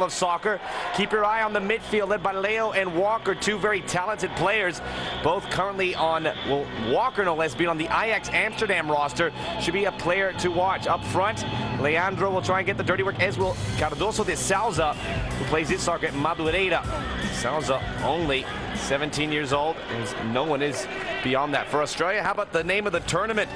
of soccer. Keep your eye on the midfield led by Leo and Walker, two very talented players, both currently on, well, Walker no less being on the Ajax Amsterdam roster. Should be a player to watch. Up front, Leandro will try and get the dirty work, as will Cardoso de Souza, who plays his soccer at Madureira. Souza only 17 years old, and no one is beyond that. For Australia, how about the name of the tournament?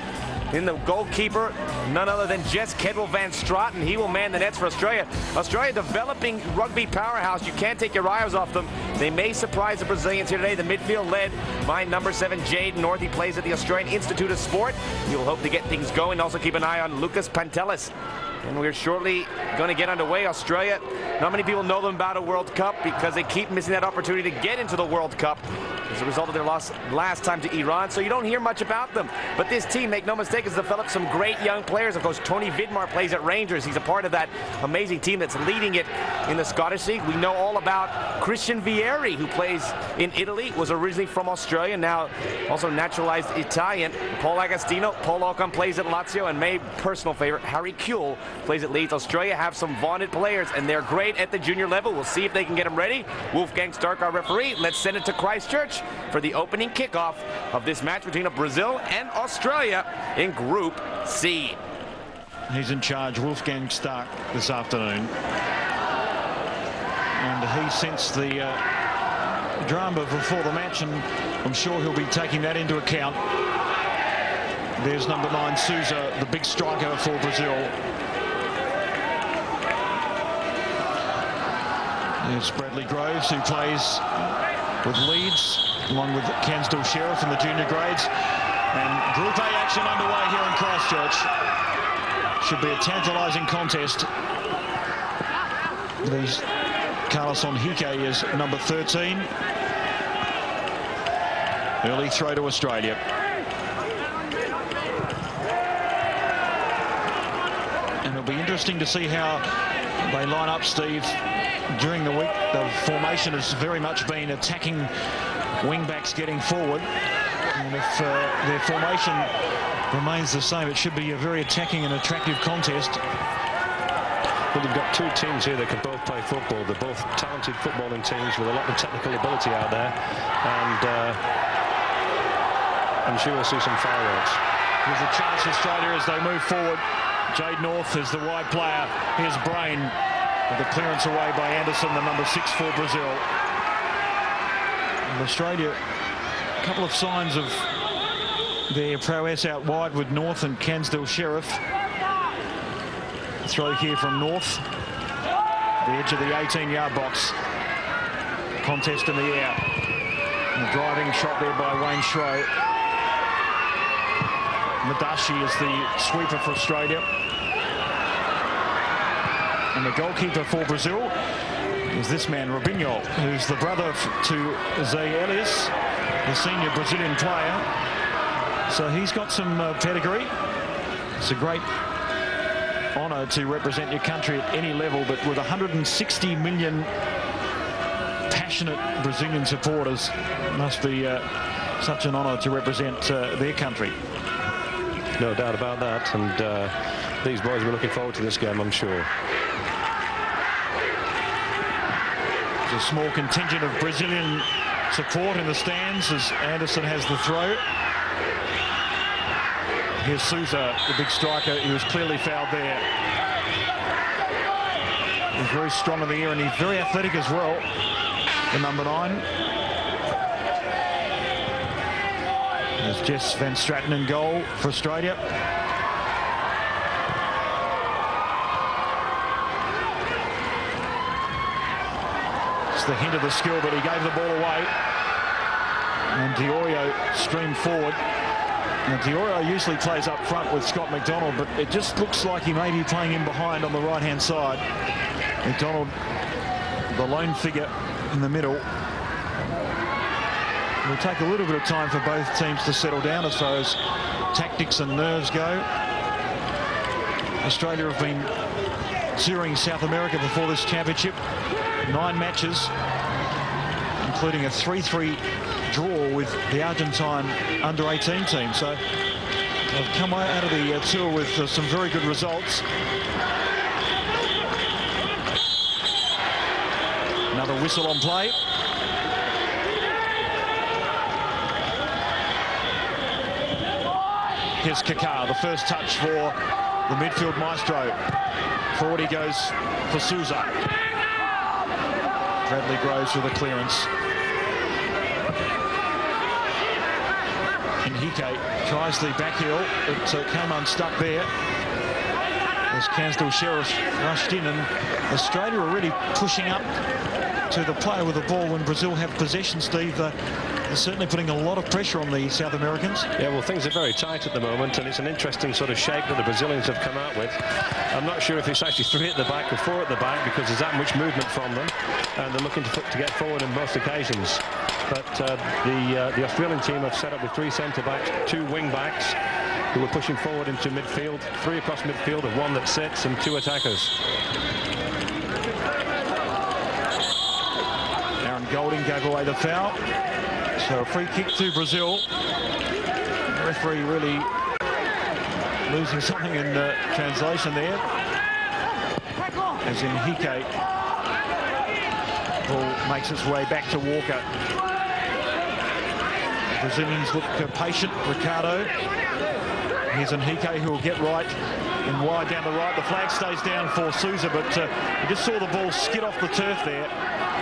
In the goalkeeper, none other than Jess Kedwell Van Straten. He will man the nets for Australia. Australia developing rugby powerhouse. You can't take your eyes off them. They may surprise the Brazilians here today. The midfield led by number 7, Jade North. He plays at the Australian Institute of Sport. You'll hope to get things going. Also keep an eye on Lucas Pantelis. And we're shortly going to get underway. Australia, not many people know them about a World Cup because they keep missing that opportunity to get into the World Cup as a result of their loss last time to Iran. So you don't hear much about them. But this team, make no mistake, has developed some great young players. Of course, Tony Vidmar plays at Rangers. He's a part of that amazing team that's leading it in the Scottish League. We know all about Christian Vieri, who plays in Italy, was originally from Australia, now also naturalized Italian. Paul Agostino, Paul Ocon plays at Lazio, and my personal favorite, Harry Kuehl, plays at Leeds. Australia have some vaunted players, and they're great at the junior level. We'll see if they can get them ready. Wolfgang Stark, our referee. Let's send it to Christchurch for the opening kickoff of this match between Brazil and Australia in Group C. He's in charge, Wolfgang Stark, this afternoon. And he sensed the drama before the match, and I'm sure he'll be taking that into account. There's number 9, Souza, the big striker for Brazil. There's Bradley Groves, who plays with Leeds, along with Cansdale Sheriff in the junior grades. And Group A action underway here in Christchurch. Should be a tantalising contest. There's Carlos Onhike is number 13. Early throw to Australia. And it'll be interesting to see how they line up, Steve. During the week, the formation has very much been attacking wing-backs getting forward. And if their formation remains the same, it should be a very attacking and attractive contest. Well, you've got two teams here that can both play football. They're both talented footballing teams with a lot of technical ability out there. And I'm sure we'll see some fireworks. There's a chance for Australia as they move forward. Jade North is the wide player. Here's Brain with the clearance away by Anderson, the number 6 for Brazil. And Australia, a couple of signs of their prowess out wide with North and Cansdale Sheriff. Throw here from North. The edge of the 18-yard box. Contest in the air. And a driving shot there by Wayne Shrow. Madashi is the sweeper for Australia. And the goalkeeper for Brazil is this man, Robinho, who's the brother to Zé Elias, the senior Brazilian player. So he's got some pedigree. It's a great honour to represent your country at any level, but with 160 million passionate Brazilian supporters, it must be such an honour to represent their country. No doubt about that, and these boys will be looking forward to this game, I'm sure. There's a small contingent of Brazilian support in the stands as Anderson has the throw. Here's Souza, the big striker. He was clearly fouled there. He's very strong in the air, and he's very athletic as well, the number 9. There's Jess Van Straten in goal for Australia. It's the hint of the skill, but he gave the ball away. And Diorio streamed forward. Now, Diorio usually plays up front with Scott McDonald, but it just looks like he may be playing in behind on the right-hand side. McDonald, the lone figure in the middle. It'll take a little bit of time for both teams to settle down as far as tactics and nerves go. Australia have been touring South America before this championship. 9 matches, including a 3-3 draw with the Argentine under-18 team. So they've come out of the tour with some very good results. Another whistle on play. Here's Kaká, the first touch for the midfield maestro. Forward he goes for Souza. Bradley Groves with a clearance. Henrique tries the back heel, but came unstuck there as Cansdale Sheriff rushed in, and Australia are really pushing up to the player with the ball when Brazil have possession, Steve. They're certainly putting a lot of pressure on the South Americans. Yeah, well, things are very tight at the moment, and it's an interesting sort of shape that the Brazilians have come out with. I'm not sure if it's actually 3 at the back or 4 at the back, because there's that much movement from them, and they're looking to get forward in most occasions. But the Australian team have set up with 3 centre-backs, 2 wing-backs, who are pushing forward into midfield, 3 across midfield, and 1 that sits, and 2 attackers. Aaron Golding gave away the foul. So a free kick to Brazil. The referee really losing something in translation there. As Henrique, ball makes its way back to Walker. The Brazilians look patient. Ricardo. Here's Henrique, who will get right and wide down the right. The flag stays down for Souza, but you just saw the ball skid off the turf there.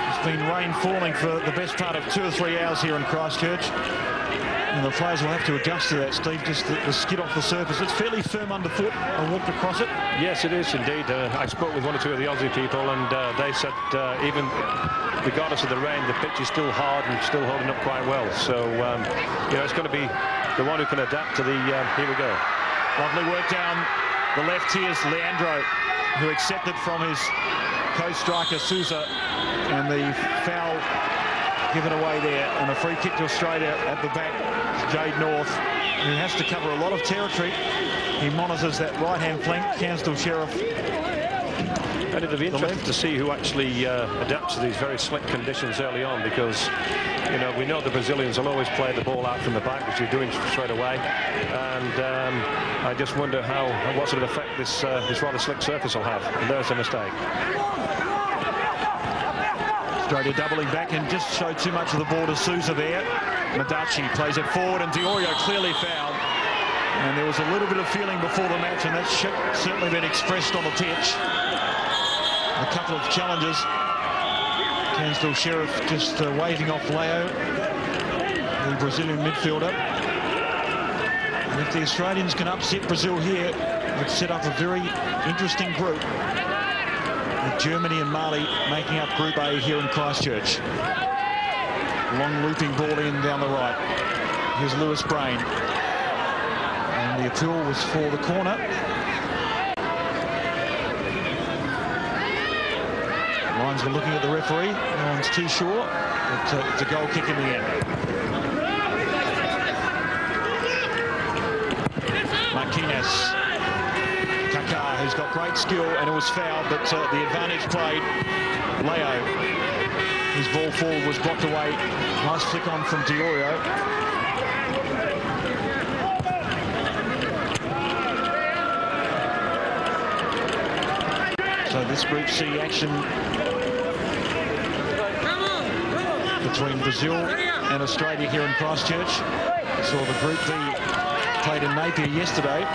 It's been rain falling for the best part of 2 or 3 hours here in Christchurch. And the players will have to adjust to that, Steve, just the skid off the surface. It's fairly firm underfoot. I walked across it. Yes, it is indeed. I spoke with 1 or 2 of the Aussie people, and they said even regardless of the rain, the pitch is still hard and still holding up quite well. So, you know, it's going to be the one who can adapt to the... here we go. Lovely work down the left. Here's Leandro, who accepted from his co-striker Souza, and the foul given away there, and a free kick to Australia at the back. Jade North, who has to cover a lot of territory. He monitors that right-hand flank. Cansdale Sheriff. And it'll be interesting to see who actually adapts to these very slick conditions early on, because, you know, we know the Brazilians will always play the ball out from the back, which they're doing straight away. And I just wonder what sort of effect this rather slick surface will have. And there's a mistake. Australia doubling back and just showed too much of the ball to Souza there. Madachi plays it forward, and Diorio clearly fouled. And there was a little bit of feeling before the match, and that's certainly been expressed on the pitch. A couple of challenges. Cansdale Sheriff just waving off Leo, the Brazilian midfielder. And if the Australians can upset Brazil here, would set up a very interesting group, with Germany and Mali making up Group A here in Christchurch. Long looping ball in down the right. Here's Lewis Brain. And the appeal was for the corner. Lions were looking at the referee. No one's too sure. But it's a goal kick in the end. Marquinhos. Kaká, who's got great skill, and it was fouled, but the advantage played. Leo, his ball forward was blocked away. Nice flick on from Diorio. So this Group C action between Brazil and Australia here in Christchurch. Saw the Group B played in Napier yesterday.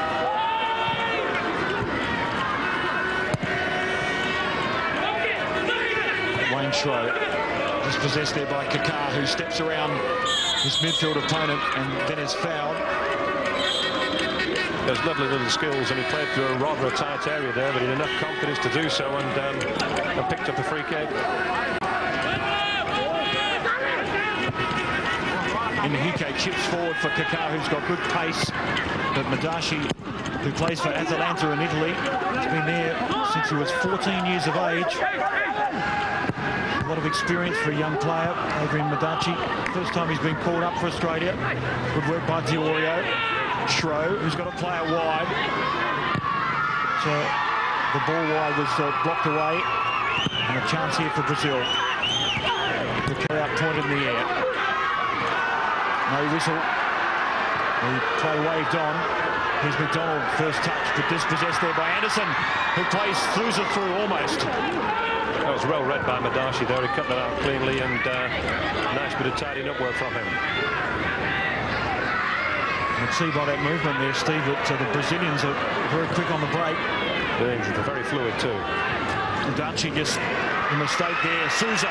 Wayne Schroe dispossessed there by Kaká, who steps around his midfield opponent and then is fouled. There's lovely little skills, and he played through a rather tight area there, but he had enough confidence to do so, and picked up a free kick. Henrique chips forward for Kaká, who's got good pace, but Madachi, who plays for Atalanta in Italy, has been there since he was 14 years of age. A lot of experience for a young player, Adrian Madachi. First time he's been called up for Australia. Good work by Diorio. Schroe, who's got a player wide. So the ball wide was blocked away, and a chance here for Brazil. The carry-out point in the air. No whistle. The play waved on. Here's McDonald, first touch, but dispossessed there by Anderson, who flus it through almost. That was well read by Madashi there. He cut that out cleanly, and nice bit of tidying up work from him. You can see by that movement there, Steve, that the Brazilians are very quick on the break. They're very fluid too. Madashi just a mistake there. Souza,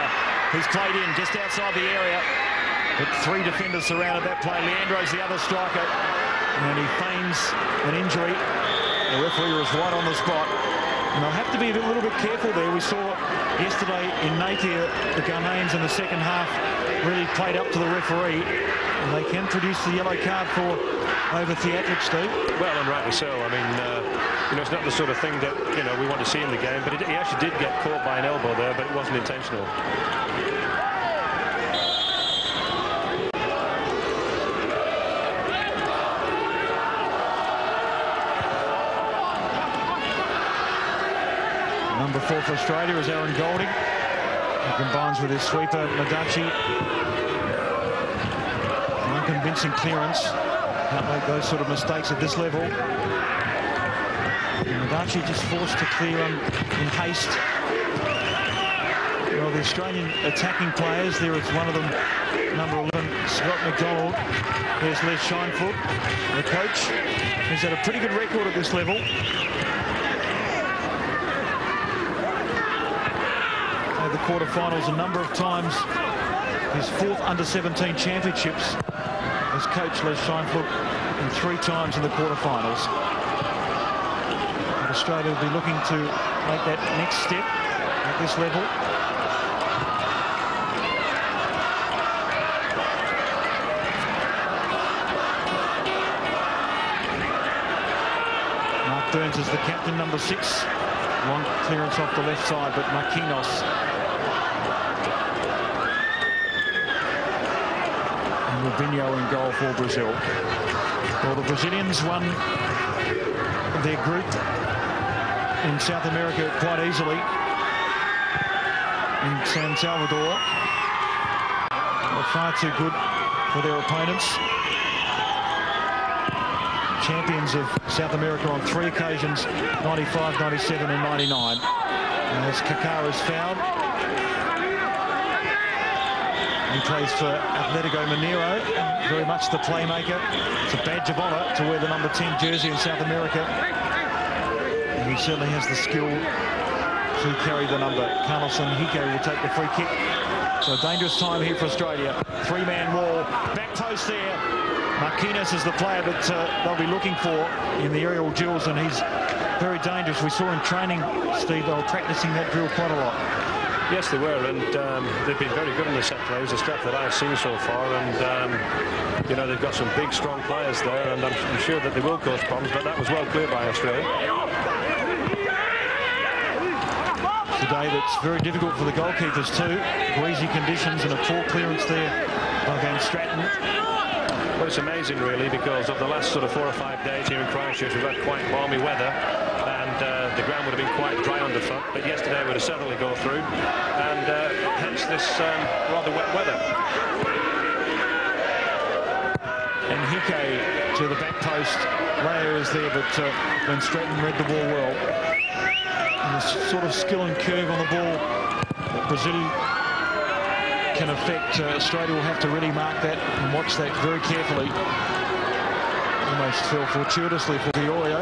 who's played in just outside the area, but three defenders surrounded that play. Leandro's the other striker, and he feigns an injury. The referee was right on the spot. And they'll have to be a little bit careful there. We saw yesterday in Napier, the Ghanaians in the second half really played up to the referee. And they can produce the yellow card for over theatrics, Steve. Well, and rightly so. I mean, you know, it's not the sort of thing that, you know, we want to see in the game. But he actually did get caught by an elbow there, but it wasn't intentional. Number 4 for Australia is Aaron Golding. He combines with his sweeper, Madachi. An unconvincing clearance. Can't make those sort of mistakes at this level. Madachi just forced to clear in haste. Well, the Australian attacking players, there is one of them, number 11, Scott McDonald. There's Les Shinefoot, the coach, who's had a pretty good record at this level. The quarterfinals a number of times. His 4th under-17 championships as coach Les Shinefoot, and 3 times in the quarterfinals. And Australia will be looking to make that next step at this level. Mark Burns is the captain, number 6. Long clearance off the left side, but Marquinhos and Robinho in goal for Brazil. Well, the Brazilians won their group in South America quite easily in San Salvador. They're far too good for their opponents. Champions of South America on 3 occasions, 95, 97 and 99. As Kaká is fouled. He plays for Atlético Mineiro, very much the playmaker. It's a badge of honour to wear the number 10 jersey in South America. And he certainly has the skill to carry the number. Carlos Henrique will take the free kick. So a dangerous time here for Australia. 3-man wall, back post there. Marquinhos is the player that they'll be looking for in the aerial drills, and he's very dangerous. We saw in training, Steve, they were practicing that drill quite a lot. Yes, they were, and they've been very good in the set plays, the stuff that I've seen so far, and you know, they've got some big, strong players there, and I'm sure that they will cause problems, but that was well cleared by Australia. It's a day that's very difficult for the goalkeepers too. Greasy conditions and a poor clearance there by Van Straten. Well, it's amazing, really, because of the last sort of 4 or 5 days here in Christchurch, we've had quite balmy weather, and the ground would have been quite dry underfoot, but yesterday would have certainly go through, and hence this rather wet weather. And Henrique to the back post. Leo is there, but Van Straten read the ball well. And the sort of skill and curve on the ball that Brazil can affect. Australia will have to really mark that and watch that very carefully. Almost fell fortuitously for Diorio.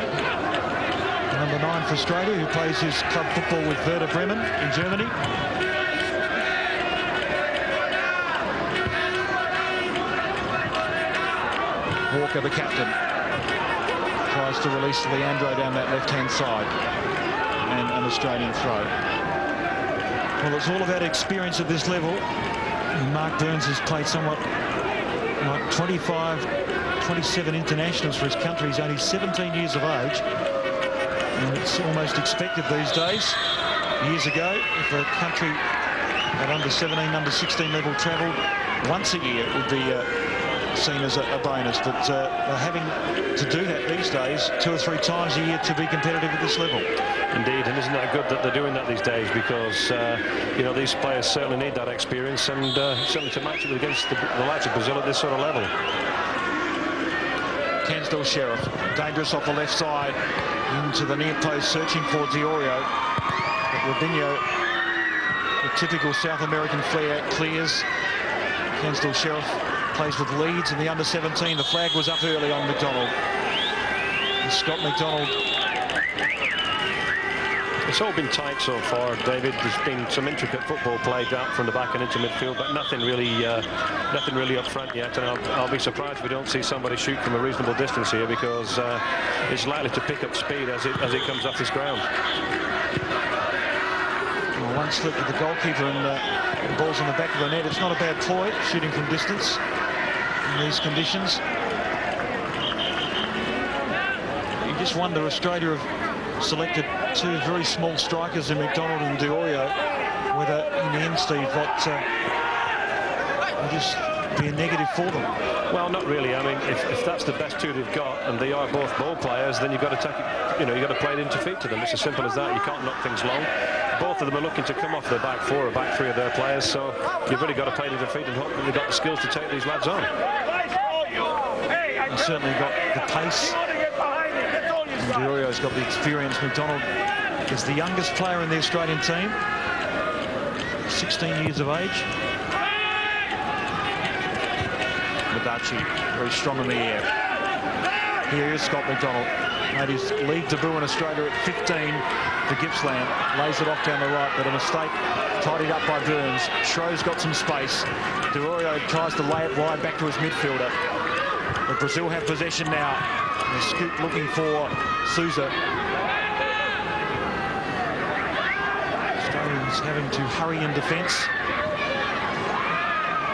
Number 9 for Australia, who plays his club football with Werder Bremen in Germany. Walker, the captain, tries to release Leandro down that left-hand side, and an Australian throw. Well, it's all about experience at this level. Mark Burns has played somewhat like 25, 27 internationals for his country. He's only 17 years of age, and it's almost expected these days. Years ago, if a country at under 17, under 16 level travelled once a year, it would be seen as a bonus, but they're having to do that these days 2 or 3 times a year to be competitive at this level. Indeed, and isn't that good that they're doing that these days, because you know, these players certainly need that experience, and certainly to match it against the likes of Brazil at this sort of level. Kensdale Sheriff. Dangerous off the left side. Into the near post, searching for Diorio. But Robinho, the typical South American flair, clears. Kensdale Sheriff plays with Leeds in the under-17. The flag was up early on McDonald. And Scott McDonald. It's all been tight so far, David. There's been some intricate football played out from the back and into midfield, but nothing really up front yet. And I'll be surprised if we don't see somebody shoot from a reasonable distance here, because it's likely to pick up speed as it comes off this ground. Well, one slip with the goalkeeper and the ball's on the back of the net. It's not a bad ploy, shooting from distance in these conditions. You just wonder, Australia have selected two very small strikers in McDonald and Diorio, whether in the end, Steve, that will just be a negative for them. Well, not really. I mean, if that's the best two they've got, and they are both ball players, then you've got to take it, you've got to play it into feet to them. It's as simple as that. You can't knock things long. Both of them are looking to come off their back four or back three of their players, so you've really got to play it into feet and hope that they've got the skills to take these lads on. He's certainly got the pace. Diorio's got the experience. McDonald is the youngest player in the Australian team, 16 years of age. Madachi, very strong in the air. Here is Scott McDonald. Made his league debut in Australia at 15 for Gippsland. Lays it off down the right, but a mistake tidied up by Burns. Schro's got some space. Diorio tries to lay it wide back to his midfielder. But Brazil have possession now. The scoop looking for Souza. Australians having to hurry in defence.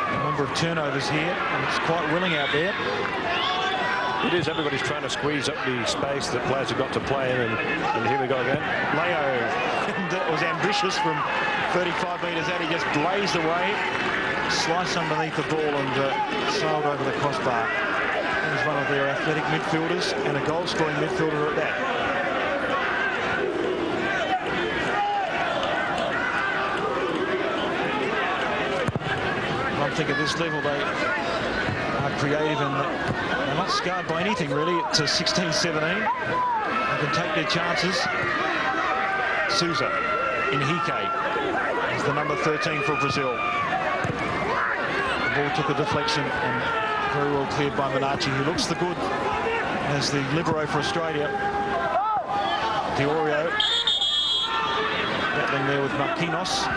A number of turnovers here, and it's quite willing out there. It is. Everybody's trying to squeeze up the space that players have got to play in, and here we go again. Leo was ambitious from 35 metres out. He just blazed away, sliced underneath the ball, and sailed over the crossbar. He's one of their athletic midfielders, and a goal-scoring midfielder at that. I think at this level they are creative, and they're not scarred by anything really. It's 16-17. They can take their chances. Souza in Hike is the number 13 for Brazil. The ball took a deflection and very well cleared by Madachi, who looks the good as the libero for Australia. Diorio battling there with Marquinhos.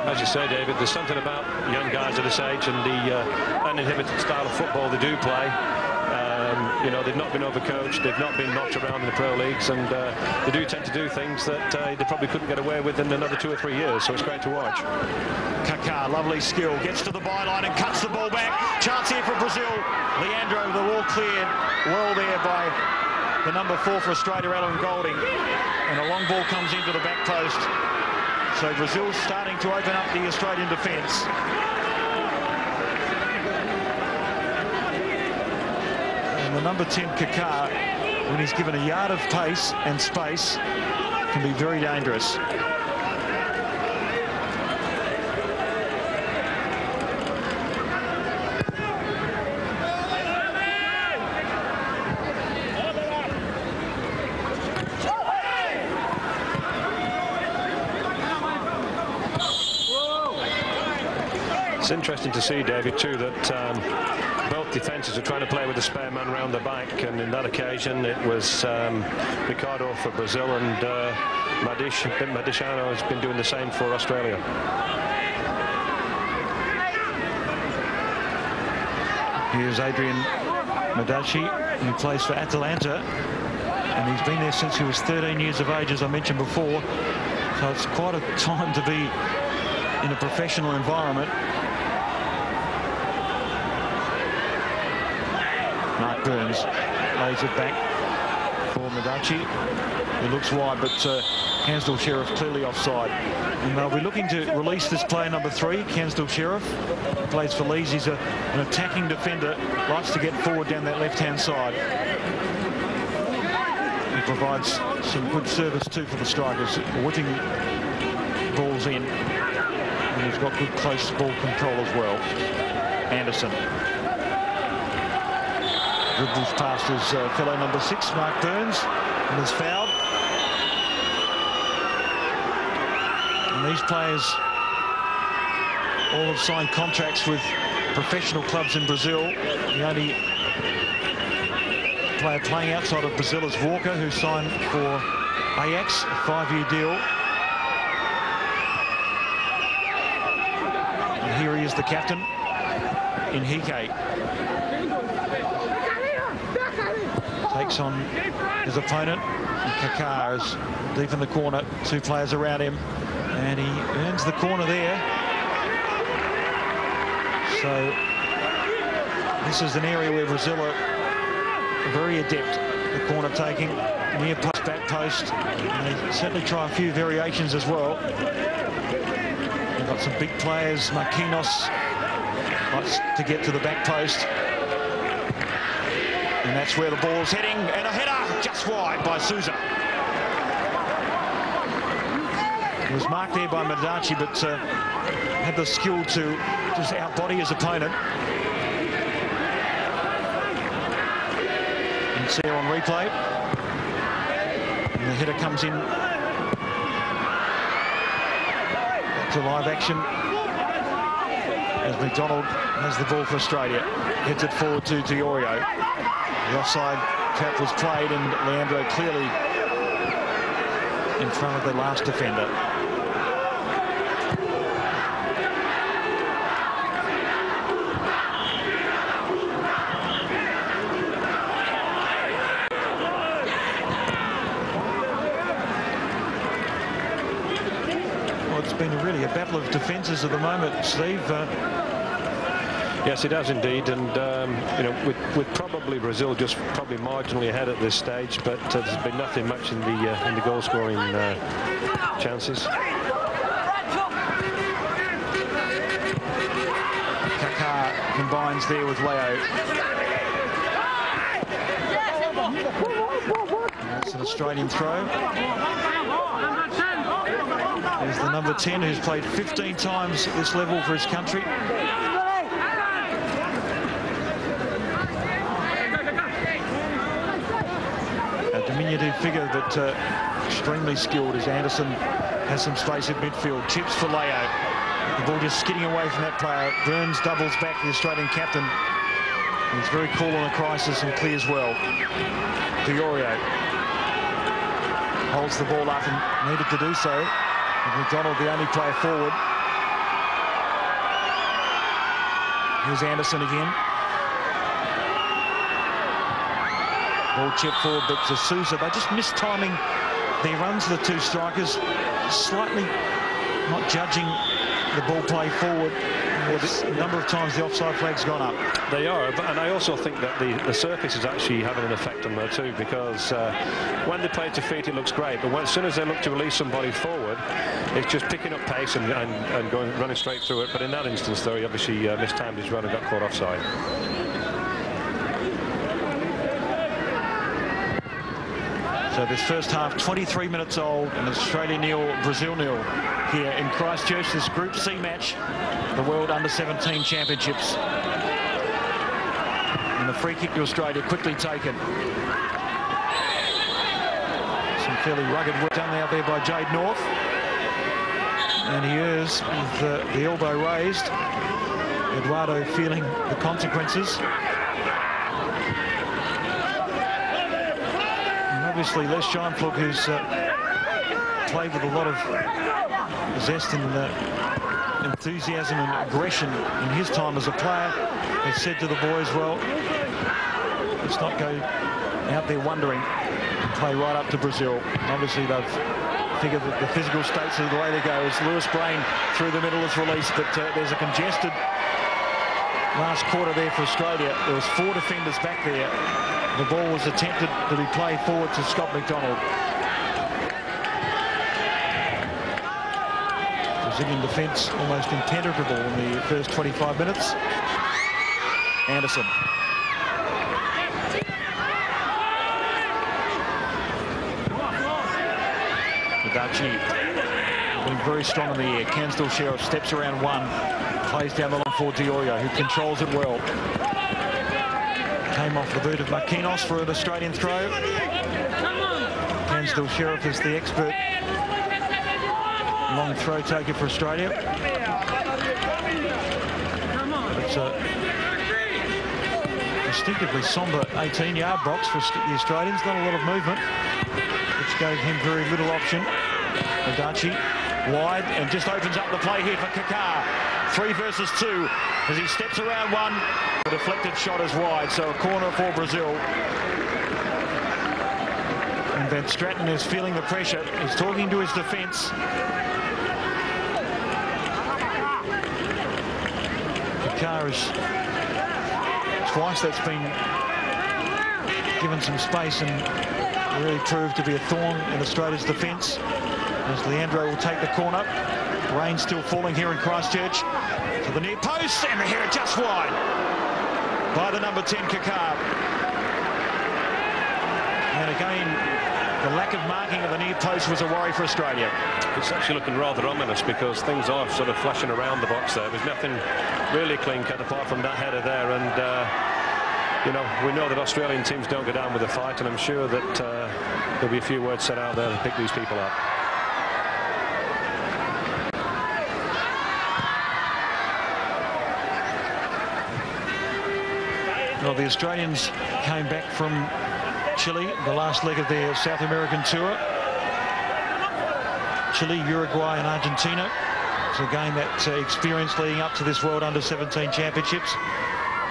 As you say, David, there's something about young guys at this age and the uninhibited style of football they do play. They've not been overcoached, they've not been knocked around in the pro leagues, and they do tend to do things that they probably couldn't get away with in another 2 or 3 years, so it's great to watch. Kaká, lovely skill, gets to the byline and cuts the ball back. Chance here for Brazil. Leandro, the wall cleared well there by the number 4 for Australia, Alan Golding. And a long ball comes into the back post. So Brazil's starting to open up the Australian defence. And the number 10, Kaká, when he's given a yard of pace and space, can be very dangerous. It's interesting to see, David, too, that both defences are trying to play with a spare man round the back, and in that occasion it was Ricardo for Brazil, and Madishano has been doing the same for Australia. Here's Adrian Madachi, who plays for Atalanta, and he's been there since he was 13 years of age, as I mentioned before, so it's quite a time to be in a professional environment. Mark Burns lays it back for Madachi. He looks wide, but Kensdale Sheriff clearly offside. And they'll be looking to release this player number 3, Kensdale Sheriff. Plays for Leeds. He's an attacking defender, likes to get forward down that left-hand side. He provides some good service too for the strikers, whipping balls in. And he's got good close ball control as well. Anderson. dribbles past his fellow number 6, Mark Burns, and is fouled. And these players all have signed contracts with professional clubs in Brazil. The only player playing outside of Brazil is Walker, who signed for Ajax, a 5-year deal. And here he is, the captain, Henrique. Takes on his opponent. Kaká is deep in the corner, 2 players around him, and he earns the corner there. So this is an area where Brazil are very adept at the corner taking, near post, back post, and they certainly try a few variations as well. They've got some big players. Marquinhos likes to get to the back post, and that's where the ball's heading, and a header just wide by Sousa. It was marked there by Madachi, but had the skill to just outbody his opponent. And see her on replay. And the header comes in to live action as McDonald has the ball for Australia. Heads it forward to Diorio. The offside trap was played, and Leandro clearly in front of the last defender. It's been really a battle of defences at the moment, Steve. Yes, it has indeed, and you know, with probably Brazil just probably marginally ahead at this stage, but there's been nothing much in the goal-scoring chances. Kaká combines there with Leo. That's an Australian throw. There's the number 10, who's played 15 times at this level for his country. A diminutive figure, but extremely skilled, as Anderson has some space at midfield. Chips for Leo. The ball just skidding away from that player. Burns doubles back, the Australian captain. He's very cool on a crisis and clears well. Diorio holds the ball up and needed to do so. McDonald, the only player forward. Here's Anderson again. Ball chipped forward, but to Sousa. They just missed timing their runs, the 2 strikers. Slightly not judging the ball play forward. A number of times the offside flag's gone up. They are, and I also think that the surface is actually having an effect on there too, because when they play to feet it looks great, but as soon as they look to release somebody forward, it's just picking up pace and going running straight through it. But in that instance, though, he obviously mistimed his run and got caught offside. So this first half, 23 minutes old, and Australia 0, Brazil 0 here in Christchurch. This Group C match, the World Under-17 Championships. And the free kick to Australia quickly taken. Some fairly rugged work done out there by Jade North. And he is with the elbow raised. Eduardo feeling the consequences. Obviously, Les Scheinflug, who's played with a lot of zest and enthusiasm and aggression in his time as a player, has said to the boys, well, let's not go out there wondering, play right up to Brazil. Obviously, they've figured that the physical states are the way to go. As Lewis Brain through the middle is released, but there's a congested last quarter there for Australia. There was 4 defenders back there. The ball was attempted to be played forward to Scott McDonald. Brazilian defence almost impenetrable in the first 25 minutes. Anderson. Madachi being very strong in the air. Cansdale Sheriff steps around 1, plays down the line for Diorio, who controls it well. came off the boot of Marquinhos for an Australian throw. Cansdale Sheriff is the expert long throw taker for Australia. It's a distinctively sombre 18-yard box for the Australians. Not a lot of movement, which gave him very little option. Adachi wide and just opens up the play here for Kaká. 3 versus 2 as he steps around one. The deflected shot is wide, so a corner for Brazil. And Van Straten is feeling the pressure. He's talking to his defence. Kaká is twice that's been given some space and really proved to be a thorn in Australia's defence. As Leandro will take the corner. Rain still falling here in Christchurch. To the near post, and the header just wide by the number 10, Kaká. And again, the lack of marking of the near post was a worry for Australia. It's actually looking rather ominous because things are sort of flashing around the box there. There's nothing really clean cut apart from that header there, and you know, we know that Australian teams don't go down with a fight, and I'm sure that there'll be a few words said out there to pick these people up. Well, the Australians came back from Chile, the last leg of their South American tour. Chile, Uruguay and Argentina. It's a game that experience leading up to this World Under-17 Championships.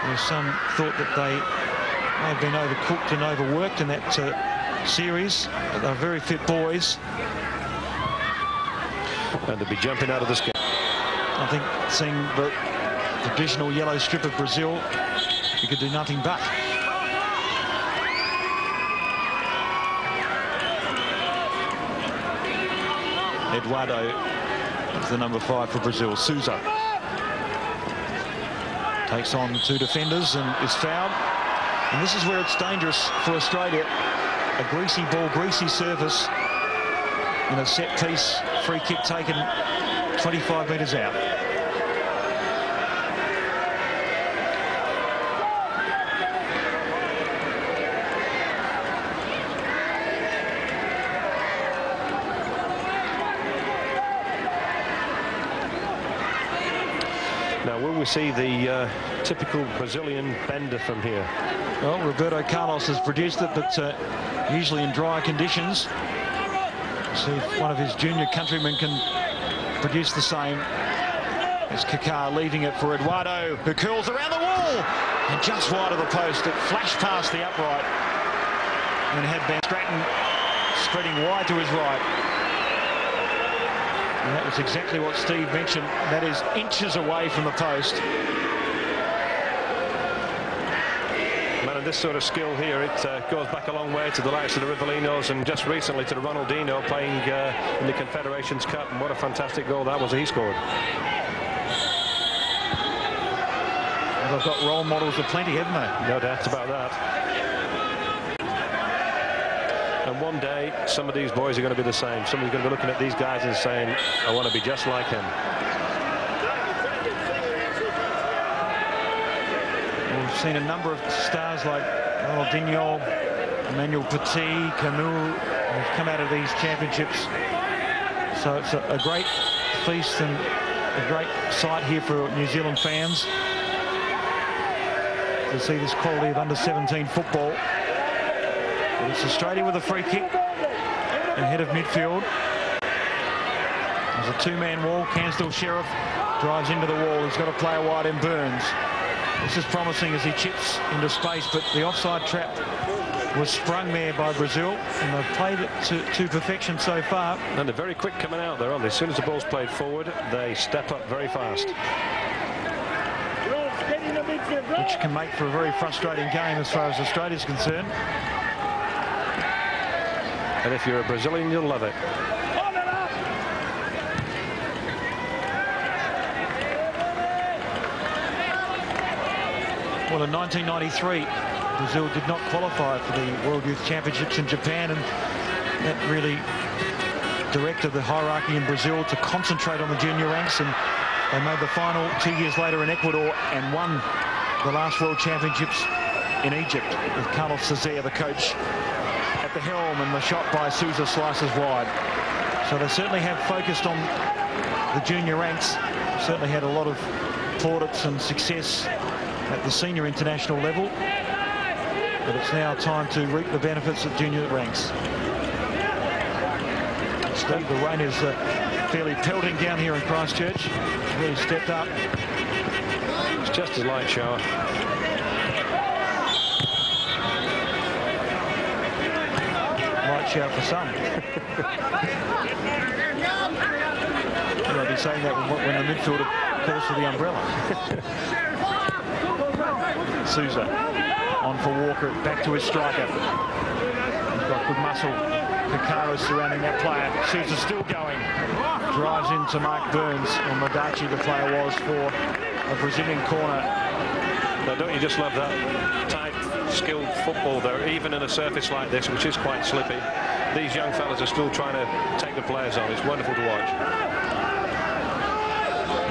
There's some thought that they may have been overcooked and overworked in that series, but they're very fit boys. And they'll be jumping out of the skin. I think seeing the traditional yellow strip of Brazil, you could do nothing but. Eduardo is the number 5 for Brazil. Souza takes on 2 defenders and is fouled. And this is where it's dangerous for Australia. A greasy ball, greasy surface in a set piece. Free kick taken 25 metres out. Now, will we see the typical Brazilian bender from here? Well, Roberto Carlos has produced it, but usually in drier conditions. See if one of his junior countrymen can produce the same. It's Kaká leaving it for Eduardo, who curls around the wall and just wide of the post. It flashed past the upright and had Van Straten spreading wide to his right. And that was exactly what Steve mentioned. That is inches away from the post. Man, and this sort of skill here, it goes back a long way to the likes of the Rivalinos and just recently to the Ronaldinho playing in the Confederations Cup. And what a fantastic goal that was he scored. Well, they've got role models aplenty, haven't they? No doubt about that. And one day, some of these boys are going to be the same. Somebody's going to be looking at these guys and saying, I want to be just like him. We've seen a number of stars like Ronaldinho, Emmanuel Petit, Canu, who've come out of these championships. So it's a great feast and a great sight here for New Zealand fans to see this quality of under-17 football. But it's Australia with a free kick ahead of midfield. There's a 2-man wall. Cansdale Sheriff drives into the wall. He's got a player wide in Burns. This is promising as he chips into space, but the offside trap was sprung there by Brazil, and they've played it to perfection so far. And they're very quick coming out there, aren't they? As soon as the ball's played forward, they step up very fast. Which can make for a very frustrating game as far as Australia's concerned. And if you're a Brazilian, you'll love it. Well, in 1993, Brazil did not qualify for the World Youth Championships in Japan, and that really directed the hierarchy in Brazil to concentrate on the junior ranks, and they made the final 2 years later in Ecuador and won the last World Championships in Egypt with Carlos Cesare, the coach, at the helm, and the shot by Sousa slices wide. So they certainly have focused on the junior ranks, certainly had a lot of plaudits and success at the senior international level, but it's now time to reap the benefits at junior ranks. Steve, the rain is fairly pelting down here in Christchurch. It's really stepped up. It's just a light shower. Light shower for some. I'll be saying that when the midfielder calls for the umbrella. Sousa on for Walker, back to his striker. He's got good muscle. Picaro surrounding that player. Sousa still going. Drives into Mark Burns, or Madachi, the player was, for a Brazilian corner. Now, don't you just love that tight, skilled football there, even in a surface like this, which is quite slippy. These young fellas are still trying to take the players on. It's wonderful to watch.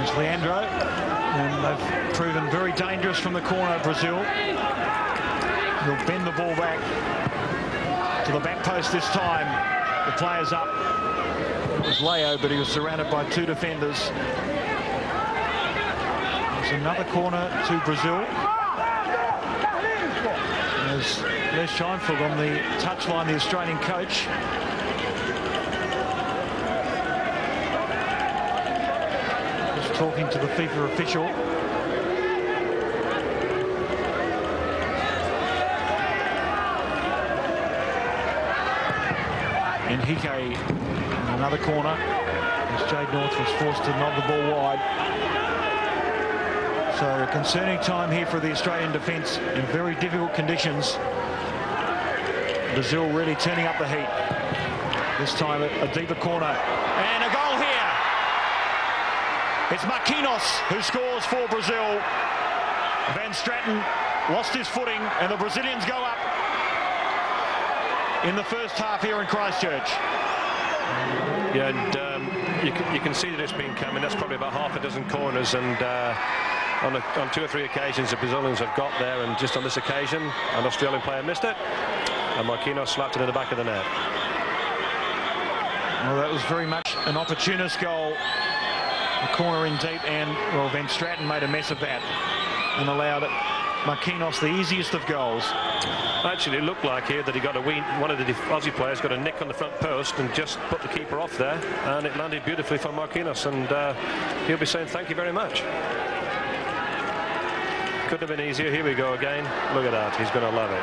It's Leandro, and they've proven very dangerous from the corner of Brazil. He'll bend the ball back to the back post this time. The player's up. It was Leo, but he was surrounded by two defenders. There's another corner to Brazil. There's Les Scheinfeld on the touchline, the Australian coach. Just talking to the FIFA official. Enrique in another corner as Jade North was forced to nod the ball wide. So a concerning time here for the Australian defence in very difficult conditions. Brazil really turning up the heat. This time a deeper corner. And a goal here. It's Marquinhos who scores for Brazil. Van Straten lost his footing and the Brazilians go up in the first half here in Christchurch. Yeah, and you can see that it's been coming. That's probably about half a dozen corners, and on two or three occasions the Brazilians have got there, and just on this occasion an Australian player missed it and Marquinhos slapped it in the back of the net. Well, that was very much an opportunist goal. A corner in deep, and well, Van Straten made a mess of that and allowed it. Marquinhos the easiest of goals. Actually, it looked like here that he got a one of the Aussie players got a nick on the front post and just put the keeper off there, and it landed beautifully for Marquinhos, and he'll be saying thank you very much. Couldn't have been easier. Here we go again. Look at that. He's going to love it.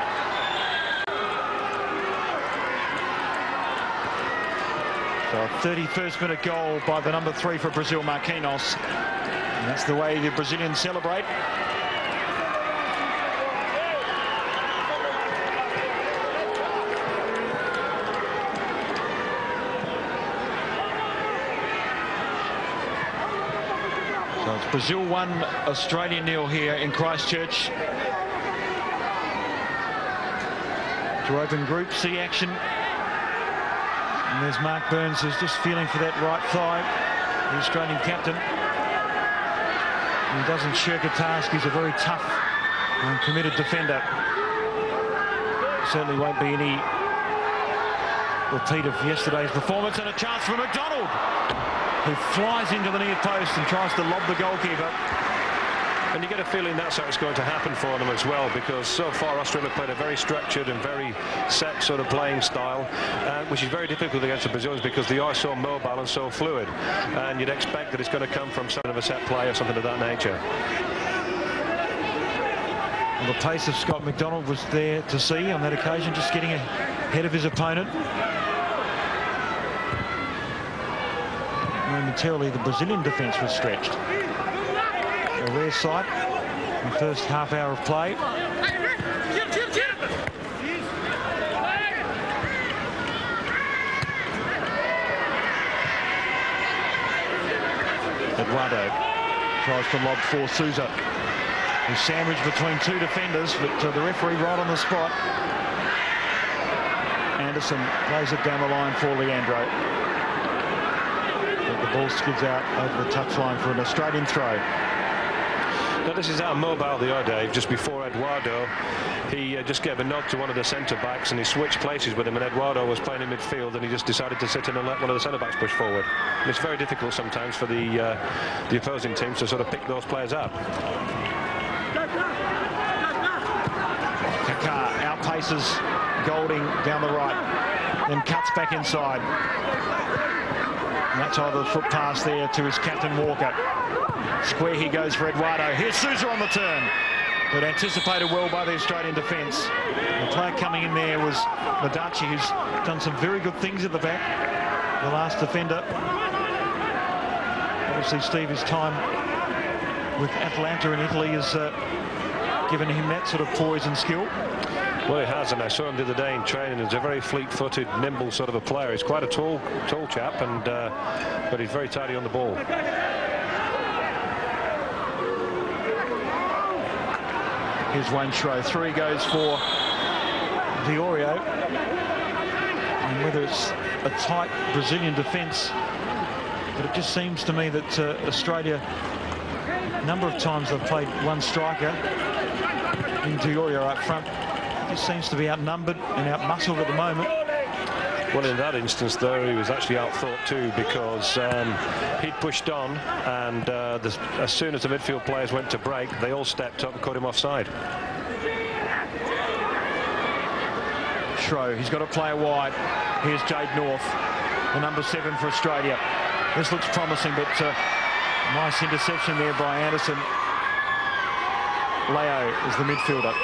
So a 31st minute goal by the number 3 for Brazil, Marquinhos. And that's the way the Brazilians celebrate. So it's Brazil 1, Australia 0 here in Christchurch. To open Group C action. And there's Mark Burns, who's just feeling for that right thigh, the Australian captain. He doesn't shirk a task. He's a very tough and committed defender. Certainly won't be any repeat of yesterday's performance. And a chance for McDonald, who flies into the near post and tries to lob the goalkeeper. And you get a feeling that's how it's going to happen for them as well, because so far Australia played a very structured and very set sort of playing style, which is very difficult against the Brazilians because they are so mobile and so fluid, and you'd expect that it's going to come from some of a set play or something of that nature. Well, the pace of Scott McDonald was there to see on that occasion, just getting ahead of his opponent. Momentarily the Brazilian defence was stretched. A rare sight in the first half hour of play. Eduardo tries to lob for Sousa, who's sandwiched between two defenders, but the referee right on the spot. Anderson plays it down the line for Leandro. But the ball skids out over the touchline for an Australian throw. Now, this is how mobile they are, Dave. Just before Eduardo, he just gave a nod to one of the centre-backs and he switched places with him, and Eduardo was playing in midfield and he just decided to sit in and let one of the centre-backs push forward. And it's very difficult sometimes for the opposing teams to sort of pick those players up. Kaká outpaces Golding down the right, then cuts back inside. And that's either the foot pass there to his captain Walker. Square he goes for Eduardo. Here's Sousa on the turn, but anticipated well by the Australian defence. The player coming in there was Madachi, who's done some very good things at the back. The last defender. Obviously, Steve, his time with Atalanta in Italy has given him that sort of poise and skill. Well, he has, and I saw him the other day in training. He's a very fleet-footed, nimble sort of a player. He's quite a tall chap, and but he's very tidy on the ball. Here's Wayne Schroe. Through he goes for Diorio. And whether it's a tight Brazilian defence, but it just seems to me that Australia, a number of times they've played one striker in Diorio up front. Just seems to be outnumbered and outmuscled at the moment. Well, in that instance, though, he was actually outthought too, because he'd pushed on, and as soon as the midfield players went to break, they all stepped up and caught him offside. Schroe, he's got a player wide. Here's Jade North, the number 7 for Australia. This looks promising, but nice interception there by Anderson. Leo is the midfielder.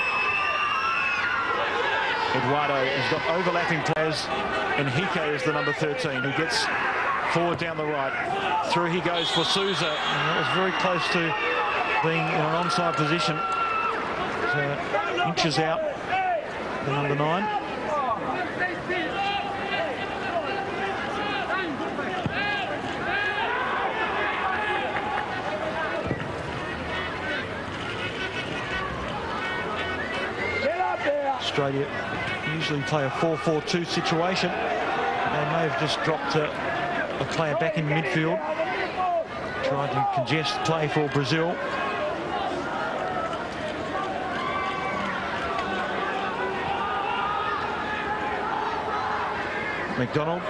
Eduardo has got overlapping players, and Hiko is the number 13, who gets forward down the right. Through he goes for Sousa, and that was very close to being in an onside position. Inches out, the number 9. Australia usually play a 4-4-2 situation. They may have just dropped a player back in midfield, tried to congest play for Brazil. McDonald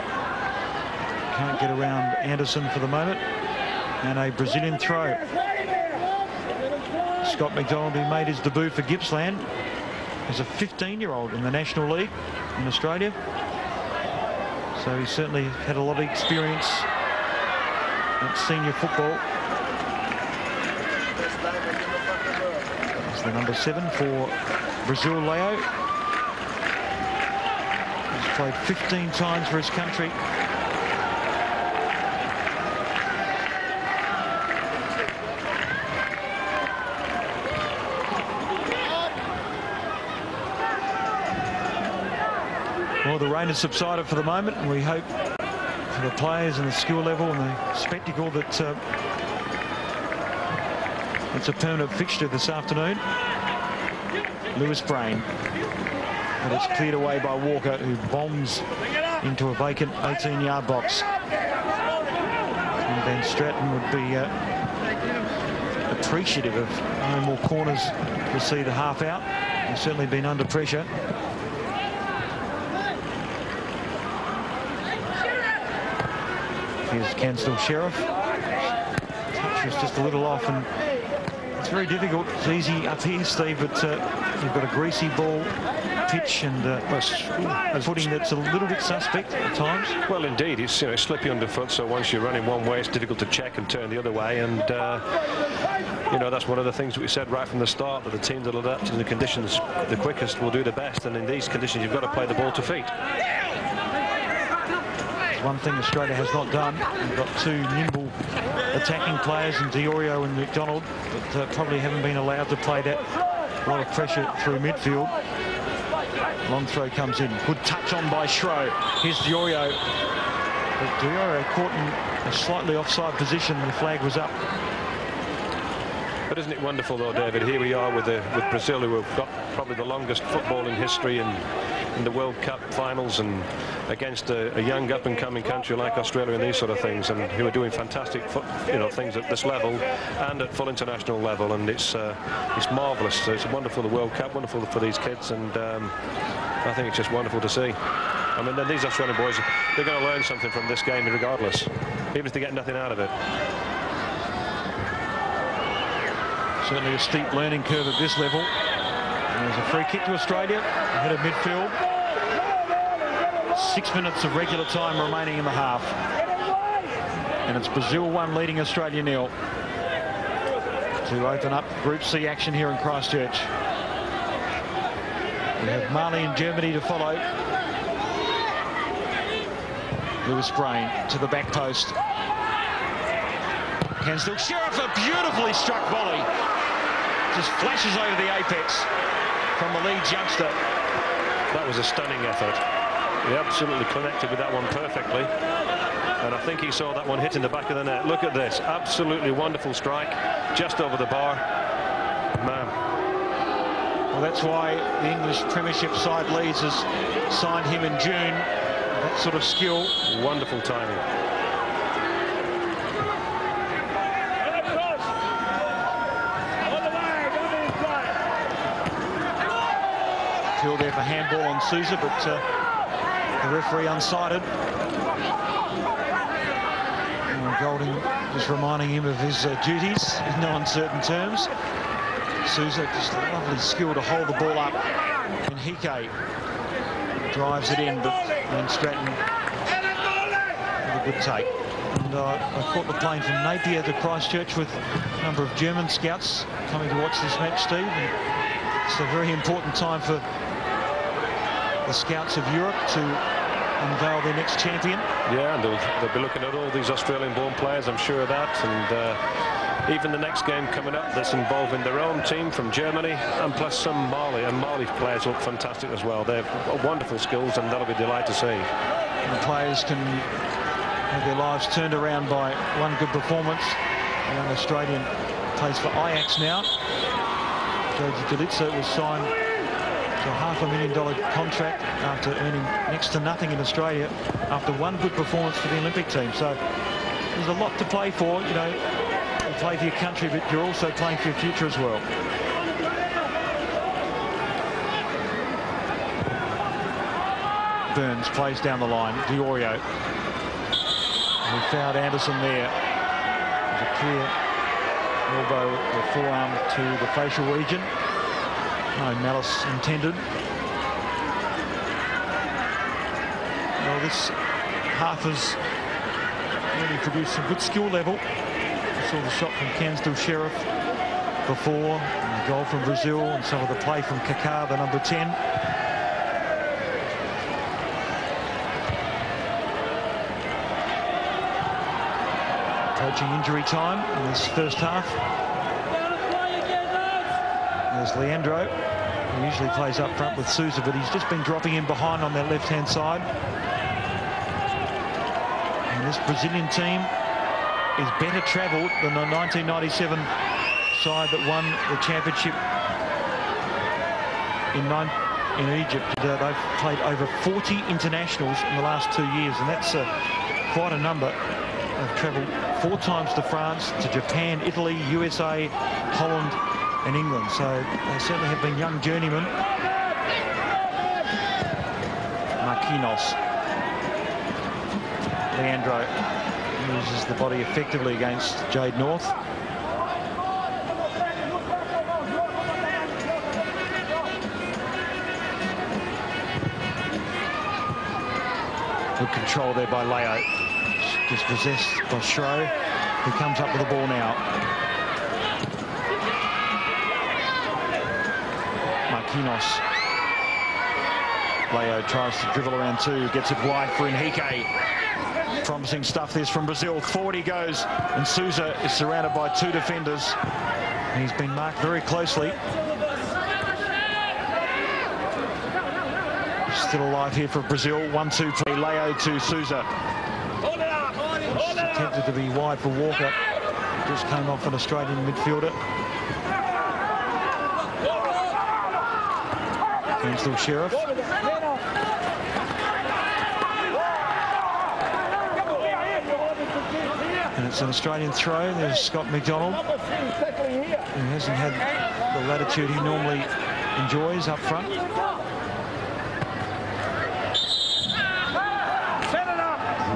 can't get around Anderson for the moment, and a Brazilian throw. Scott McDonald, who made his debut for Gippsland, is a 15-year-old in the National League in Australia. So he's certainly had a lot of experience at senior football. That's the number 7 for Brazil, Leo. He's played 15 times for his country. Well, the rain has subsided for the moment, and we hope for the players and the skill level and the spectacle that it's a permanent fixture this afternoon. Lewis Brain, but it's cleared away by Walker, who bombs into a vacant 18-yard box. And Van Straten would be appreciative of no more corners to see the half out. He's certainly been under pressure. Here's Cansdell Sheriff. Touch was just a little off, and it's very difficult. It's easy up here, Steve, but you've got a greasy ball pitch and a footing that's a little bit suspect at times. Well, indeed, it's slippy underfoot, so once you're running one way, it's difficult to check and turn the other way, and that's one of the things that we said right from the start, that the team that will adapt to the conditions the quickest will do the best, and in these conditions, you've got to play the ball to feet. One thing Australia has not done. We've got 2 nimble attacking players in Diorio and McDonald, but probably haven't been allowed to play that. A lot of pressure through midfield. Long throw comes in. Good touch on by Schroe. Here's Diorio. But Diorio caught in a slightly offside position. The flag was up. But isn't it wonderful, though, David? Here we are with Brazil, who have got probably the longest football in history, and in the World Cup finals and against a young up-and-coming country like Australia and these sort of things, and who are doing fantastic things at this level and at full international level, and it's marvellous. So it's wonderful, the World Cup, wonderful for these kids, and I think it's just wonderful to see. I mean, these Australian boys, they're going to learn something from this game regardless, even if they get nothing out of it. Certainly a steep learning curve at this level. And there's a free kick to Australia ahead of midfield. 6 minutes of regular time remaining in the half. And it's Brazil 1 leading Australia 0 to open up Group C action here in Christchurch. We have Mali and Germany to follow. Lewis Brain to the back post. Cansdale Sheriff, a beautifully struck volley. Just flashes over the apex from the Leeds youngster. That was a stunning effort. He absolutely connected with that one perfectly. And I think he saw that one hitting the back of the net. Look at this. Absolutely wonderful strike. Just over the bar. Man. Well, that's why the English Premiership side Leeds has signed him in June. That sort of skill. Wonderful timing. Field there for handball on Sousa, but the referee unsighted. Golding just reminding him of his duties in no uncertain terms. Sousa, just a lovely skill to hold the ball up. And Hike drives it in, but then Stratton with a good take. And I caught the plane from Napier to Christchurch with a number of German scouts coming to watch this match, Steve. And it's a very important time for the scouts of Europe to unveil their next champion. Yeah, and they'll be looking at all these Australian-born players, I'm sure of that. And even the next game coming up that's involving their own team from Germany, and plus some Mali. And Mali players look fantastic as well. They've wonderful skills, and that'll be a delight to see. And the players can have their lives turned around by one good performance. A young Australian plays for Ajax now. Joji Galitsa was signed to a $500,000 contract after earning next to nothing in Australia after one good performance for the Olympic team. So there's a lot to play for. You know, you play for your country, but you're also playing for your future as well. Burns plays down the line. Diorio. And we fouled Anderson there. There's a clear elbow with the forearm to the facial region. No malice intended. Well, this half has really produced some good skill level. We saw the shot from Cansdale Sheriff before, and the goal from Brazil, and some of the play from Kaká, the number 10. Approaching injury time in this first half. There's Leandro, who usually plays up front with Sousa, but he's just been dropping in behind on that left-hand side. And this Brazilian team is better travelled than the 1997 side that won the championship in Egypt. They've played over 40 internationals in the last 2 years, and that's quite a number. They've travelled 4 times to France, to Japan, Italy, USA, Holland, and England, so they certainly have been young journeymen. Marquinhos. Leandro uses the body effectively against Jade North. Good control there by Leo. Just possessed by Shro, who comes up with the ball now. Marquinhos. Leo tries to dribble around 2, gets it wide for Henrique. Promising stuff this from Brazil. Forward he goes, and Sousa is surrounded by 2 defenders. He's been marked very closely. Still alive here for Brazil. 1-2 play. Leo to Sousa. Attempted to be wide for Walker. Just came off an Australian midfielder. Cansdale Sheriff. And it's an Australian throw. There's Scott McDonald, who hasn't had the latitude he normally enjoys up front.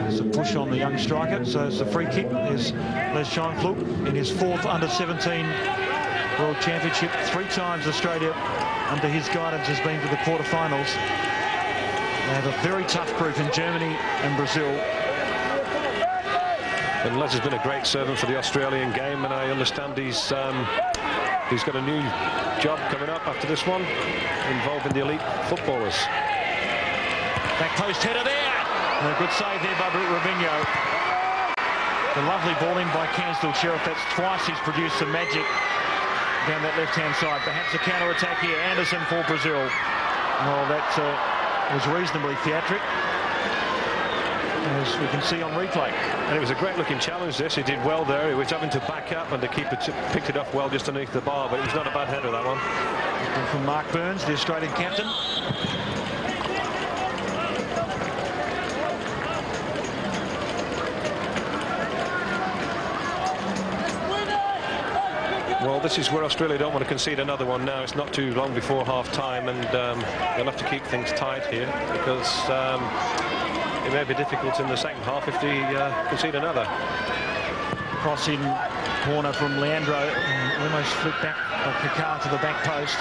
There's a push on the young striker, so it's a free kick. There's Les Scheinflug in his 4th under-17 World Championship. 3 times Australia, under his guidance, has been to the quarterfinals. They have a very tough group in Germany and Brazil. And Les has been a great servant for the Australian game, and I understand he's got a new job coming up after this one, involving the elite footballers. Back post header there. And a good save there by Robinho. The lovely ball in by Cansdale Sheriff. That's twice he's produced some magic down that left-hand side. Perhaps a counter-attack here. Anderson for Brazil. Well, that was reasonably theatric, as we can see on replay. And it was a great-looking challenge, this. He did well there. He was having to back up, and the keeper picked it up well just underneath the bar, but it was not a bad header, that one. From Mark Burns, the Australian captain. Well, this is where Australia don't want to concede another one now. It's not too long before half-time, and they'll have to keep things tight here, because it may be difficult in the second half if they concede another. Crossing corner from Leandro, almost flipped back by Kaká to the back post.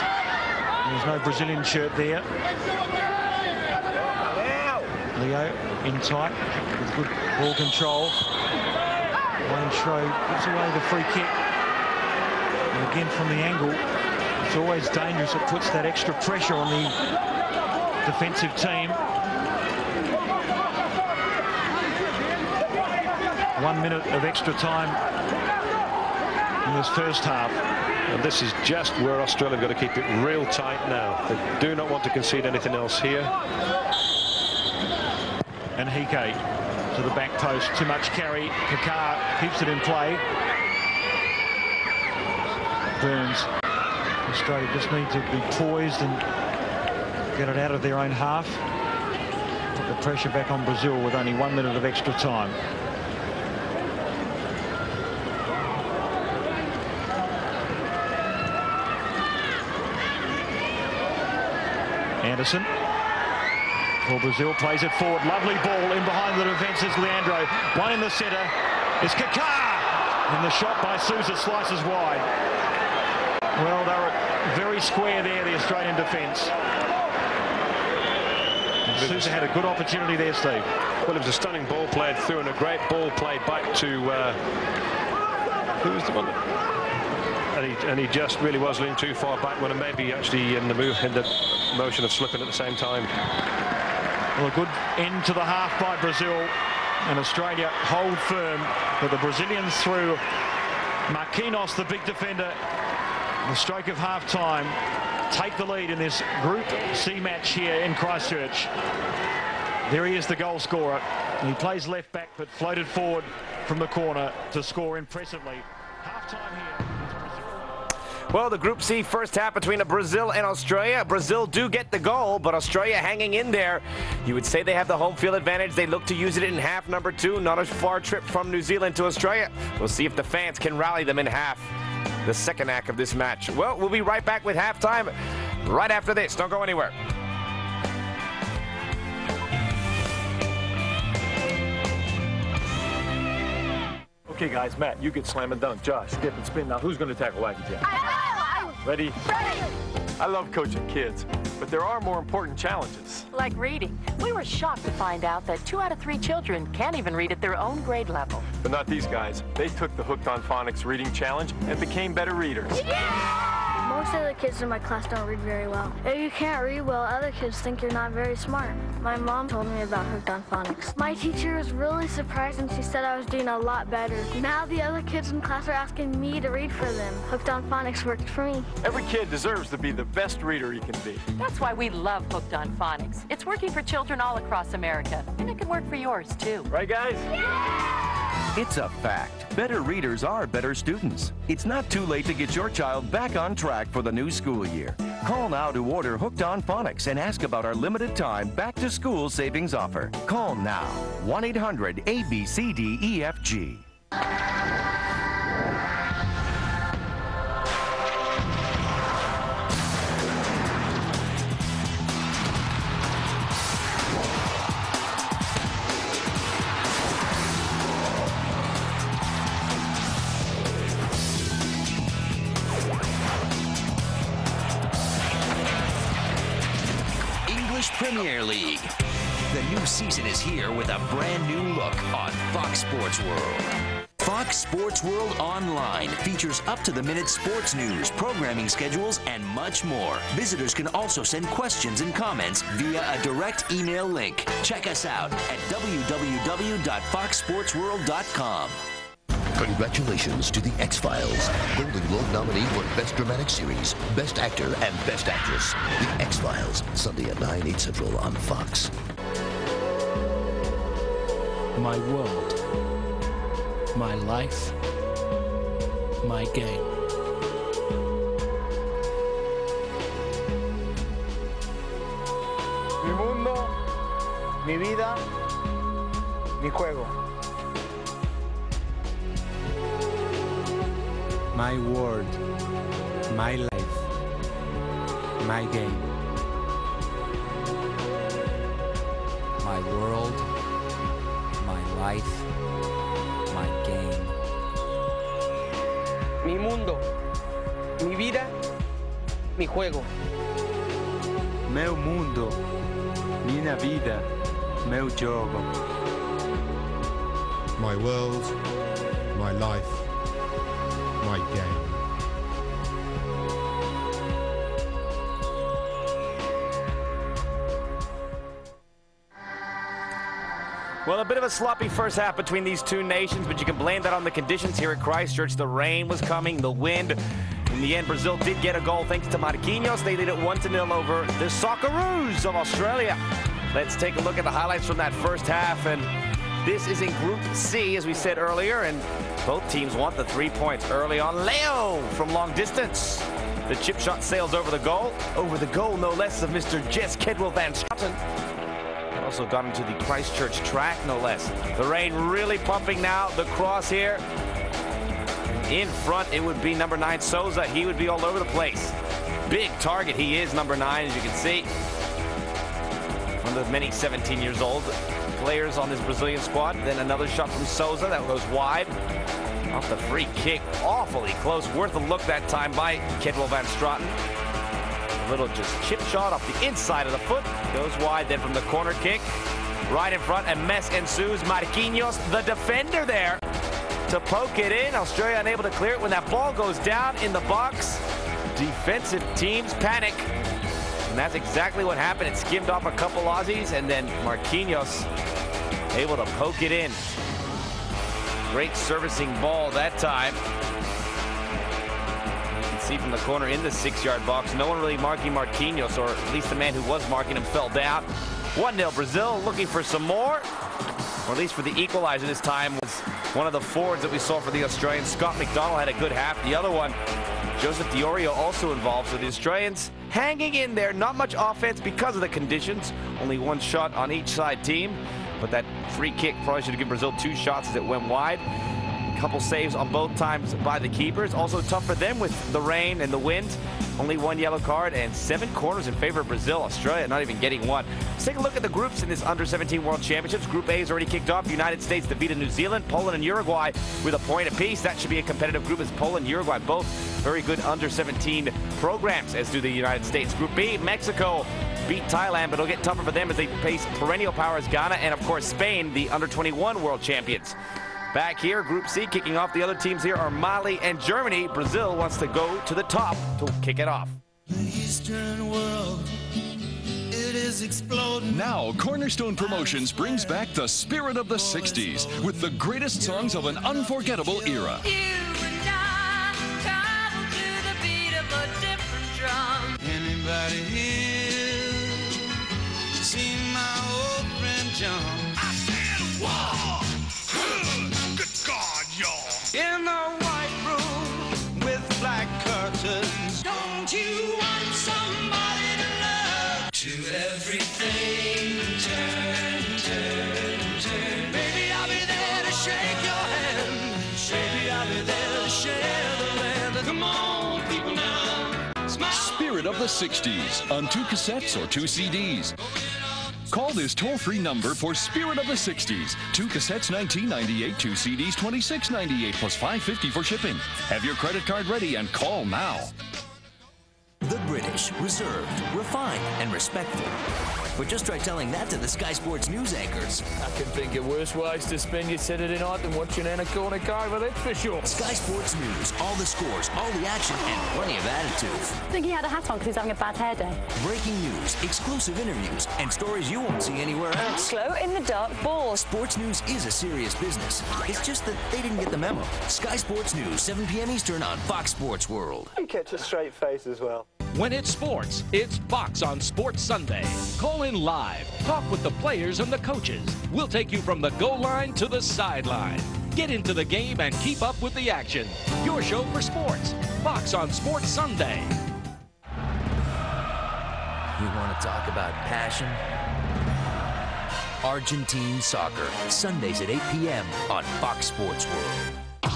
There's no Brazilian shirt there. Leo in tight with good ball control. Wayne Schroe gives away the free kick. And again, from the angle, it's always dangerous. It puts that extra pressure on the defensive team. 1 minute of extra time in this first half. And this is just where Australia have got to keep it real tight now. They do not want to concede anything else here. And Hike to the back post. Too much carry. Kaká keeps it in play. Burns. Australia just need to be poised and get it out of their own half. Put the pressure back on Brazil with only 1 minute of extra time. Anderson for Brazil, plays it forward. Lovely ball in behind the defence is Leandro. One in the centre is Kaká. And the shot by Sousa slices wide. Well, they were very square there, the Australian defence. Sousa had a good opportunity there, Steve. Well, it was a stunning ball played through and a great ball played back to who was the one? And he just really was leaning too far back when it may be actually in the motion of slipping at the same time. Well, a good end to the half by Brazil, and Australia hold firm, but the Brazilians through Marquinhos, the big defender, the stroke of half-time, take the lead in this Group C match here in Christchurch. There he is, the goal scorer. He plays left back, but floated forward from the corner to score impressively. Half-time here. Well, the Group C first half between Brazil and Australia. Brazil do get the goal, but Australia hanging in there. You would say they have the home field advantage. They look to use it in half number 2. Not a far trip from New Zealand to Australia. We'll see if the fans can rally them in half. The second act of this match. Well, we'll be right back with halftime right after this. Don't go anywhere. Okay, guys, Matt, you get slam and dunk. Josh, skip and spin. Now, who's going to tackle Wacky Jack? Ready? I love coaching kids, but there are more important challenges. Like reading. We were shocked to find out that 2 out of 3 children can't even read at their own grade level. But not these guys. They took the Hooked on Phonics reading challenge and became better readers. Most of the kids in my class don't read very well. If you can't read well, other kids think you're not very smart. My mom told me about Hooked on Phonics. My teacher was really surprised and she said I was doing a lot better. Now the other kids in class are asking me to read for them. Hooked on Phonics worked for me. Every kid deserves to be the best reader he can be. That's why we love Hooked on Phonics. It's working for children all across America, and it can work for yours, too. Right, guys? It's a fact. Better readers are better students. It's not too late to get your child back on track for the new school year. Call now to order Hooked on Phonics and ask about our limited time back-to-school savings offer. Call now. 1-800-ABCDEFG. Premier League. The new season is here with a brand new look on Fox Sports World. Fox Sports World Online features up-to-the-minute sports news, programming schedules, and much more. Visitors can also send questions and comments via a direct email link. Check us out at www.foxsportsworld.com. Congratulations to The X-Files, Golden Globe nominee for Best Dramatic Series, Best Actor, and Best Actress. The X-Files, Sunday at 9, 8 Central on Fox. My world, my life, my game. Mi mundo, mi vida, mi juego. My world, my life, my game. My world, my life, my game. Mi mundo, mi vida, mi juego. Meu mundo, minha vida, meu jogo. My world, my life, my game. Well, a bit of a sloppy first half between these two nations, but you can blame that on the conditions here at Christchurch. The rain was coming, the wind. In the end, Brazil did get a goal thanks to Marquinhos. They lead it 1-0 over the Socceroos of Australia. Let's take a look at the highlights from that first half. And this is in Group C, as we said earlier, and both teams want the 3 points early on. Leo from long distance. The chip shot sails over the goal no less, of Mr. Jess Kedwell Van Straten. Also got into the Christchurch track, no less. The rain really pumping now. The cross here. In front, it would be number 9, Souza. He would be all over the place. Big target he is, number 9, as you can see. One of the many 17 years old players on this Brazilian squad. Then another shot from Souza that goes wide. Off the free kick, awfully close. Worth a look that time by Kedwell Van Straten. A little just chip shot off the inside of the foot. Goes wide, then from the corner kick. Right in front, a mess ensues. Marquinhos, the defender there, to poke it in. Australia unable to clear it when that ball goes down in the box. Defensive teams panic. And that's exactly what happened. It skimmed off a couple Aussies, and then Marquinhos able to poke it in. Great servicing ball that time. You can see from the corner in the 6-yard box, no one really marking Marquinhos, or at least the man who was marking him fell down. 1-0 Brazil, looking for some more, or at least for the equalizer this time was one of the forwards that we saw for the Australians. Scott McDonald had a good half. The other one, Joseph Diorio, also involved. So the Australians hanging in there. Not much offense because of the conditions. Only one shot on each side team. But that free kick probably should have given Brazil 2 shots as it went wide. A couple saves on both times by the keepers. Also tough for them with the rain and the wind. Only 1 yellow card and 7 corners in favor of Brazil. Australia not even getting one. Let's take a look at the groups in this Under-17 World Championships. Group A is already kicked off. United States defeated New Zealand. Poland and Uruguay with a point apiece. That should be a competitive group, as Poland and Uruguay both very good Under-17 programs, as do the United States. Group B, Mexico beat Thailand, but it'll get tougher for them as they face perennial powers Ghana and, of course, Spain, the Under-21 World Champions. Back here, Group C, kicking off. The other teams here are Mali and Germany. Brazil wants to go to the top to kick it off. The Eastern world, it is exploding. Now, Cornerstone Promotions brings back the spirit of the 60s with the greatest songs of an unforgettable era. You and I travel to the beat of a different drum. Anybody here seen my old friend John? I said, whoa! Good God, y'all! In a white room with black curtains. Don't you want somebody to love? To everything, turn, turn, turn. Baby, I'll be there to shake your hand. of the 60s on 2 cassettes or 2 CDs. Call this toll-free number for Spirit of the 60s. 2 cassettes, $19.98. 2 CDs, $26.98 plus $5.50 for shipping. Have your credit card ready and call now. The British, reserved, refined, and respectful. But just try telling that to the Sky Sports news anchors. I can think of worse ways to spend your Saturday night than watching Anna Kournikova, that's for sure. Sky Sports News, all the scores, all the action, and plenty of attitude. I think he had a hat on because he's having a bad hair day. Breaking news, exclusive interviews, and stories you won't see anywhere else. Glow in the dark ball. Sports news is a serious business. It's just that they didn't get the memo. Sky Sports News, 7 p.m. Eastern on Fox Sports World. You catch a straight face as well. When it's sports, it's Fox on Sports Sunday. Call in live. Talk with the players and the coaches. We'll take you from the goal line to the sideline. Get into the game and keep up with the action. Your show for sports. Fox on Sports Sunday. You want to talk about passion? Argentine soccer, Sundays at 8 p.m. on Fox Sports World.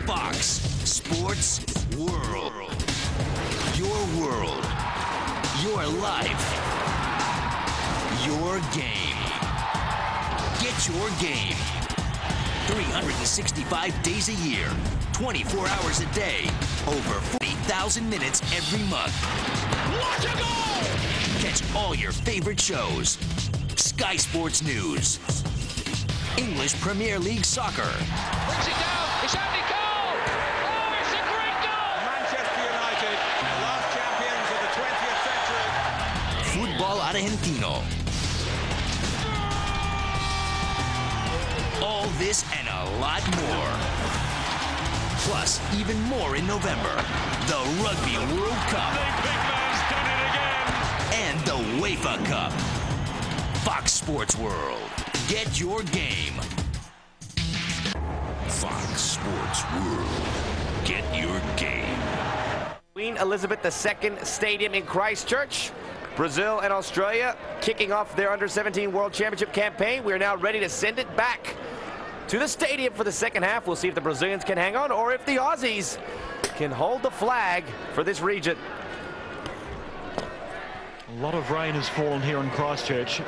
Fox Sports World. Your world. Your life. Your game. Get your game. 365 days a year, 24 hours a day, over 40,000 minutes every month. Watch it go! Catch all your favorite shows. Sky Sports News. English Premier League Soccer. Brings it down. It's Andy Cole. Oh, it's a great goal. Manchester United, the last champions of the 20th century. Football Argentino. All this and a lot more. Plus, even more in November. The Rugby World Cup. The big man's done it again. And the UEFA Cup. Fox Sports World. Get your game. Fox Sports World. Get your game. Queen Elizabeth II Stadium in Christchurch. Brazil and Australia kicking off their Under-17 World Championship campaign. We are now ready to send it back to the stadium for the second half. We'll see if the Brazilians can hang on or if the Aussies can hold the flag for this region. A lot of rain has fallen here in Christchurch.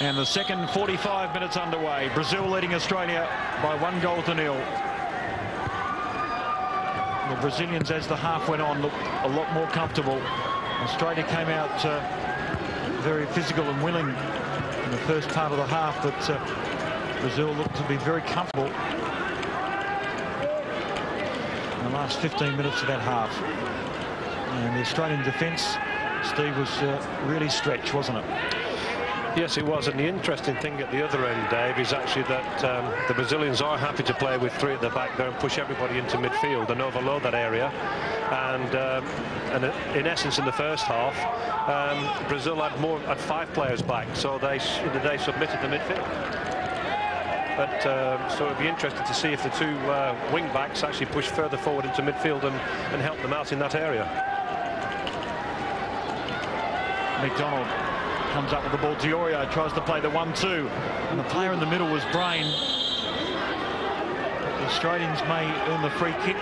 And the second 45 minutes underway. Brazil leading Australia by 1-0. The Brazilians, as the half went on, looked a lot more comfortable. Australia came out very physical and willing in the first part of the half, but Brazil looked to be very comfortable in the last 15 minutes of that half. And the Australian defence, Steve, was really stretched, wasn't it? Yes, it was. And the interesting thing at the other end, Dave, is actually that the Brazilians are happy to play with 3 at the back there and push everybody into midfield and overload that area. And in essence, in the first half, Brazil had 5 players back, so they submitted the midfield. But so it'd be interesting to see if the 2 wing backs actually push further forward into midfield and help them out in that area. McDonald comes up with the ball. Diorio tries to play the 1-2, and the player in the middle was Brain. The Australians may earn the free kick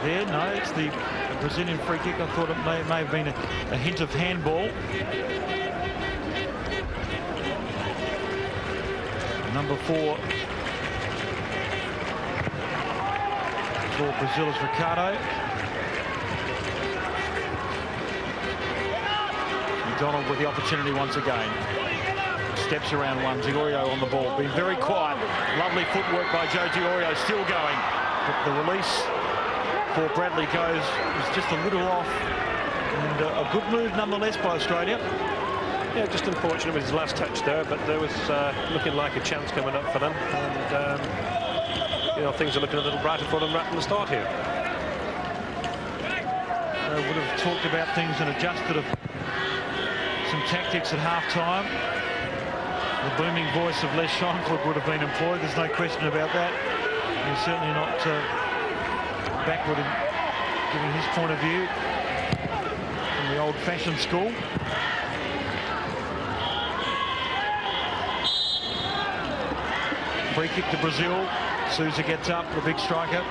there. No, it's the Brazilian free kick. I thought it may have been a hint of handball. Number 4 for Brazil is Ricardo. McDonald with the opportunity once again. Steps around one. Diorio on the ball. Been very quiet. Lovely footwork by Joe Diorio. Still going. But the release for Bradley goes is just a little off. And a good move nonetheless by Australia. Yeah, just unfortunate with his last touch there, but there was looking like a chance coming up for them. And, you know, things are looking a little brighter for them right from the start here. They would have talked about things and adjusted some tactics at half-time. The booming voice of Les Schonfeld would have been employed. There's no question about that. He's certainly not backward in giving his point of view from the old-fashioned school. Free kick to Brazil. Sousa gets up, the big striker.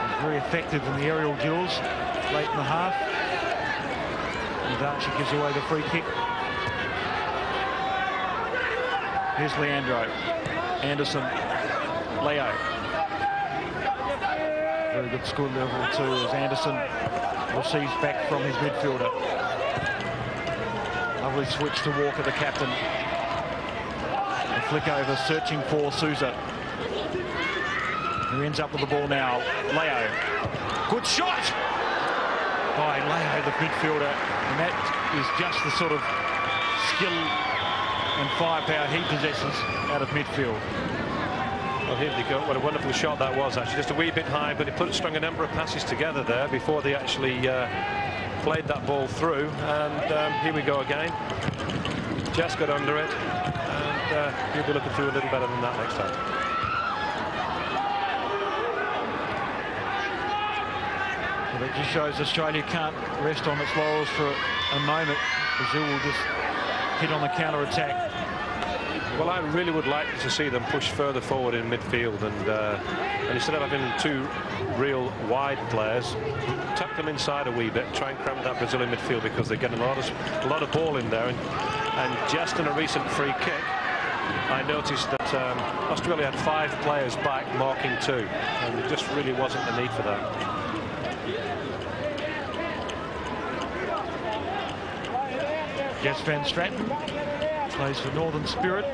He's very effective in the aerial duels late in the half. And Archie gives away the free kick. Here's Leandro. Anderson. Leo. Very good score level too as Anderson receives back from his midfielder. Lovely switch to Walker, the captain. A flick over, searching for Sousa. Who ends up with the ball now. Leo. Good shot by Leo, the midfielder. And that is just the sort of skill and firepower he possesses out of midfield. Well, here they go. What a wonderful shot that was, actually. Just a wee bit high, but he strung a number of passes together there before they actually played that ball through. And here we go again. Just got under it. And he'll be looking through a little better than that next time. Well, it just shows Australia can't rest on its laurels for a moment. Brazil will just hit on the counter-attack. Well, I really would like to see them push further forward in midfield, and instead of having two real wide players, tuck them inside a wee bit, try and cram that Brazilian midfield, because they're getting a lot of ball in there. And just in a recent free kick, I noticed that Australia had 5 players back marking 2, and there just really wasn't the need for that. Jess Van Straten plays for Northern Spirit in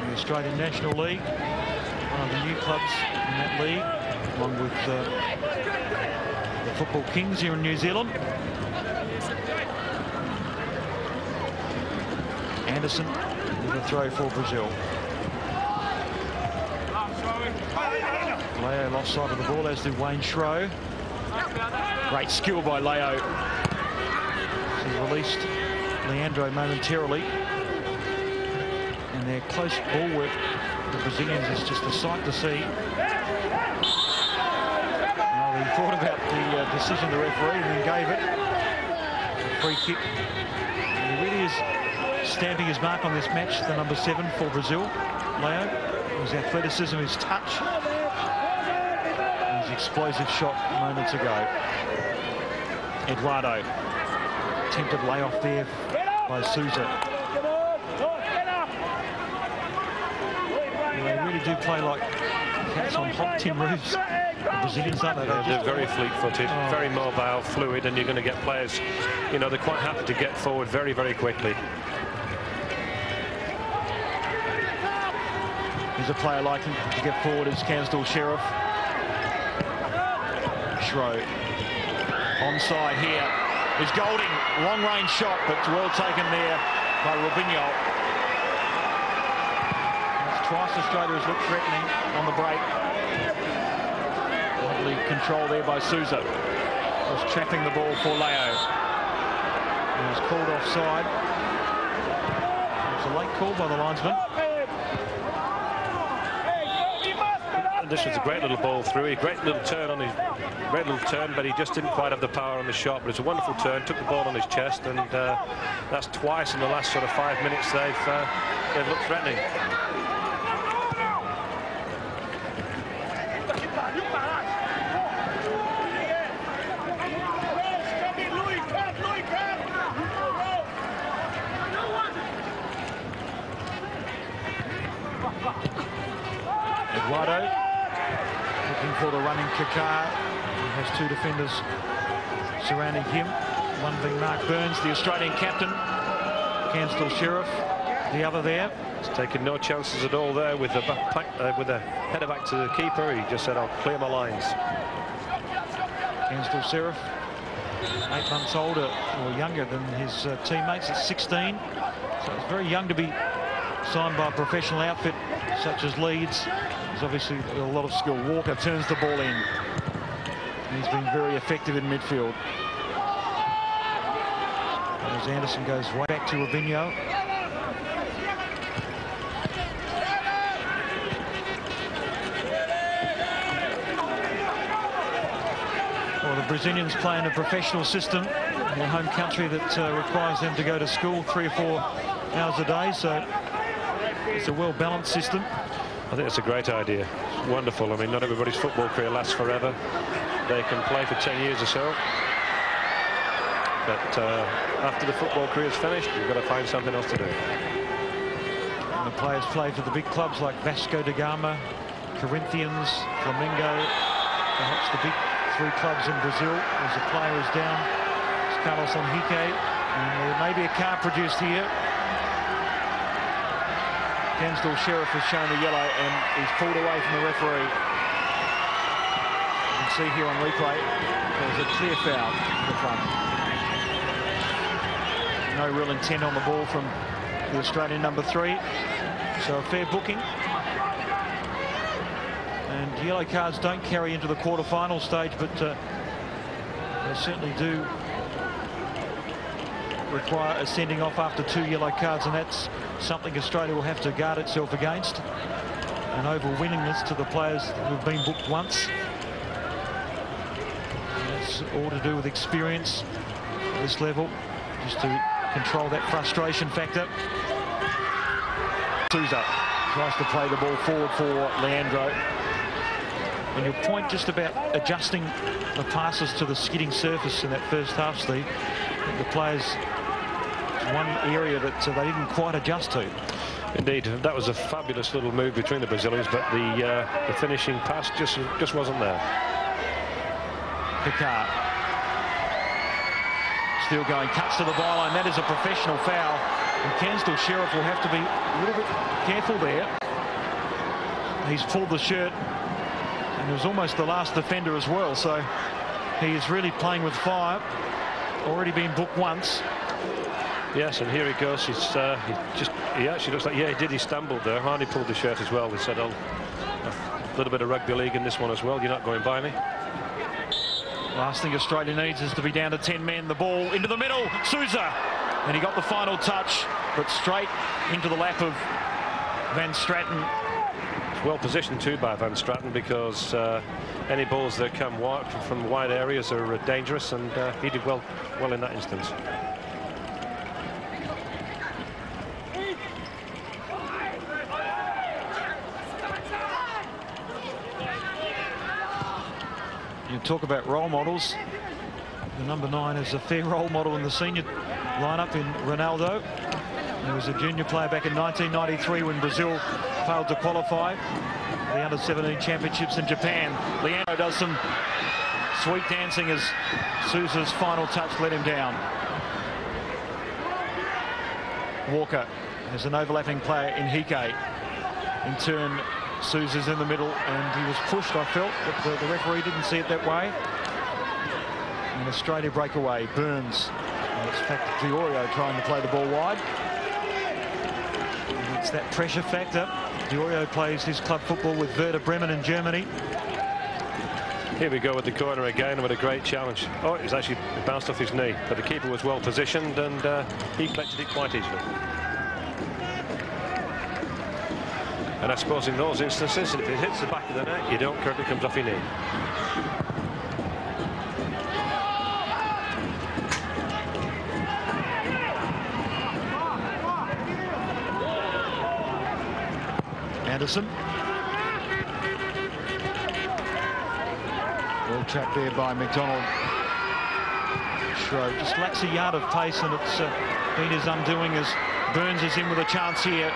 the Australian National League, one of the new clubs in that league, along with the Football Kings here in New Zealand. Anderson with a throw for Brazil. Leo lost sight of the ball, as did Wayne Shrow. Great skill by Leo. He released Leandro momentarily, and their close ball work, the Brazilians, is just a sight to see. Now, he thought about the decision of the referee and then gave it. A free kick. And he really is stamping his mark on this match, the number 7 for Brazil, Leo. His athleticism, his touch, and his explosive shot moments ago. Eduardo. Attempted layoff there by Sousa. They really do play like cats on hot tin roofs. The Brazilians, aren't they? They're very fleet-footed, very mobile, fluid, and you're going to get players, you know, they're quite happy to get forward very, very quickly. Here's a player liking to get forward as Cansdale Sheriff. Shrow. Onside here. Is Golding, long-range shot, but well taken there by Robinho. That's twice Australia has looked threatening on the break. Lovely control there by Sousa. Was trapping the ball for Leo. He was called offside. It was a late call by the linesman. This was a great little ball through. A great little turn on his, great little turn, but he just didn't quite have the power on the shot. But it's a wonderful turn. Took the ball on his chest, and that's twice in the last sort of 5 minutes they've looked threatening. Eduardo. Looking for the running Kaká. He has 2 defenders surrounding him. One being Mark Burns, the Australian captain. Cansdale Sheriff, the other there. He's taken no chances at all there with the header back to the keeper. He just said, "I'll clear my lines." Cansdale Sheriff, 8 months older or younger than his teammates at 16. So it's very young to be signed by a professional outfit such as Leeds. There's obviously a lot of skill. Walker turns the ball in. He's been very effective in midfield. As Anderson goes way back to Robinho. The Brazilians play in a professional system in their home country that requires them to go to school 3 or 4 hours a day, so it's a well-balanced system. I think it's a great idea. It's wonderful. I mean, not everybody's football career lasts forever. They can play for 10 years or so. But after the football career is finished, you've got to find something else to do. And the players play for the big clubs like Vasco da Gama, Corinthians, Flamengo, perhaps the big 3 clubs in Brazil. As the player is down, it's Carlos Henrique, and there may be a card produced here. Gansdale Sheriff has shown a yellow and he's pulled away from the referee. You can see here on replay there's a clear foul in the front. No real intent on the ball from the Australian number 3, so a fair booking. And yellow cards don't carry into the quarter-final stage, but they certainly do require a sending off after 2 yellow cards, and that's something Australia will have to guard itself against. An overwillingness to the players who've been booked once. And it's all to do with experience at this level, just to control that frustration factor. Sousa tries to play the ball forward for Leandro. And your point just about adjusting the passes to the skidding surface in that first half, Steve, I think the players, one area that they didn't quite adjust to. Indeed, that was a fabulous little move between the Brazilians, but the finishing pass just wasn't there. Picard still going, cuts to the byline. That is a professional foul, and Gansdale Sheriff will have to be a little bit careful there. He's pulled the shirt, and he was almost the last defender as well, so he is really playing with fire. Already been booked once. Yes, and here he goes. He actually looks like, yeah, he did. He stumbled there. Harney pulled the shirt as well. They said, oh, a little bit of rugby league in this one as well. You're not going by me. Last thing Australia needs is to be down to 10 men. The ball into the middle. Sousa, and he got the final touch, but straight into the lap of Van Straten. Well positioned too by Van Straten, because any balls that come wide, from wide areas are dangerous, and he did well in that instance. You talk about role models. The number 9 is a fair role model in the senior lineup in Ronaldo. He was a junior player back in 1993 when Brazil failed to qualify the under-17 championships in Japan. Leandro does some sweet dancing as Sousa's final touch let him down. Walker has an overlapping player in Henrique. In turn, Sousa's in the middle, and he was pushed, I felt, but the referee didn't see it that way. And Australia breakaway. Burns. And it's Diorio trying to play the ball wide. And it's that pressure factor. Diorio plays his club football with Werder Bremen in Germany. Here we go with the corner again with a great challenge. Oh, it actually bounced off his knee, but the keeper was well positioned, and he collected it quite easily. And I suppose in those instances, if it hits the back of the net, you don't care if it comes off your knee. Anderson. Well trapped there by McDonald. Schroed just lacks a yard of pace, and it's been his undoing as Burns is in with a chance here.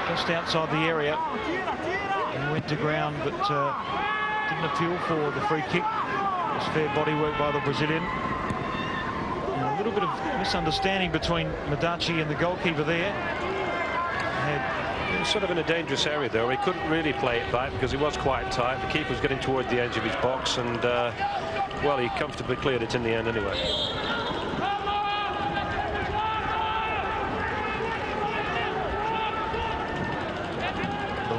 Just outside the area. He went to ground, but didn't appeal for the free kick. It was fair body work by the Brazilian. And a little bit of misunderstanding between Madachi and the goalkeeper there. He was sort of in a dangerous area, though. He couldn't really play it back because he was quite tight. The keeper was getting toward the edge of his box, and, well, he comfortably cleared it in the end anyway.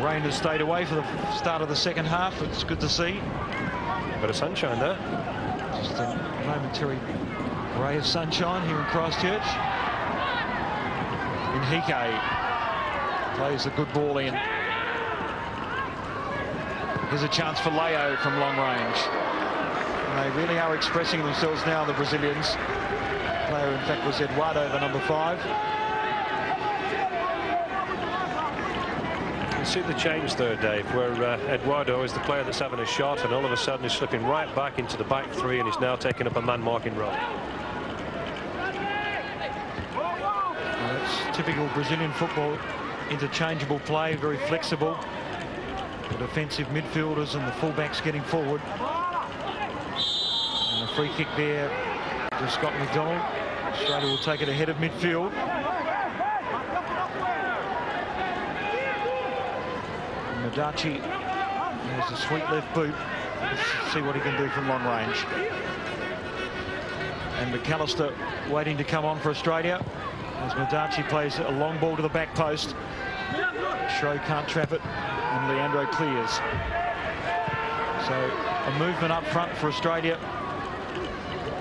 Rain has stayed away for the start of the second half. It's good to see. A bit of sunshine there. Just a momentary ray of sunshine here in Christchurch. Henrique plays a good ball in. Here's a chance for Leo from long range. And they really are expressing themselves now, the Brazilians. Player, in fact, was Eduardo, the number 5. You see the change there, Dave, where Eduardo is the player that's having a shot, and all of a sudden he's slipping right back into the back 3, and he's now taking up a man-marking role. That's typical Brazilian football. Interchangeable play, very flexible. The defensive midfielders and the fullbacks getting forward. And a free kick there to Scott McDonald. Australia will take it ahead of midfield. Madachi has a sweet left boot. Let's see what he can do from long range. And McAllister waiting to come on for Australia as Madachi plays a long ball to the back post. Shro can't trap it, and Leandro clears. So a movement up front for Australia.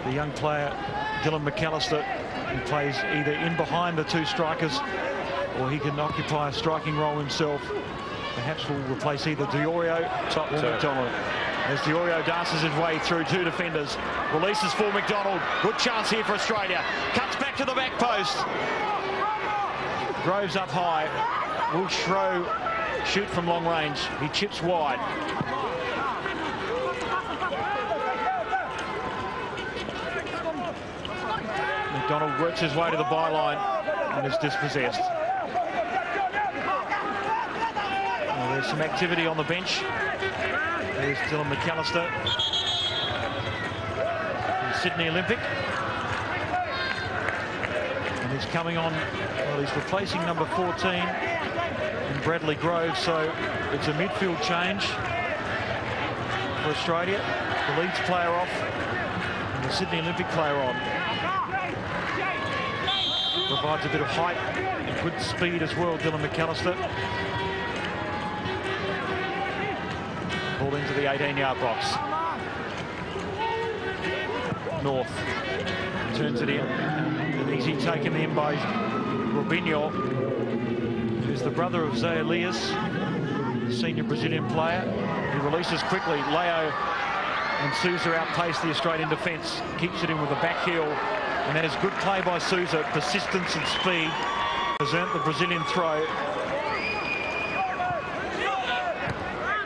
The young player Dylan McAllister, who plays either in behind the 2 strikers, or he can occupy a striking role himself. Perhaps will replace either Diorio or McDonald. As Diorio dances his way through 2 defenders, releases for McDonald. Good chance here for Australia. Cuts back to the back post. Groves up high. Will Shro shoot from long range? He chips wide. McDonald works his way to the byline and is dispossessed. Well, there's some activity on the bench. There's Dylan McAllister from Sydney Olympic. And he's coming on, well, he's replacing number 14 in Bradley Grove, so it's a midfield change for Australia. The Leeds player off and the Sydney Olympic player on. Provides a bit of height and good speed as well, Dylan McAllister. Ball into the 18-yard box. North turns it in. An easy taken in by Robinho, who's the brother of Zé Elias, the senior Brazilian player. He releases quickly. Leo and Sousa outpace the Australian defence. Keeps it in with a back heel. And that is good play by Sousa. Persistence and speed has earned the Brazilian throw.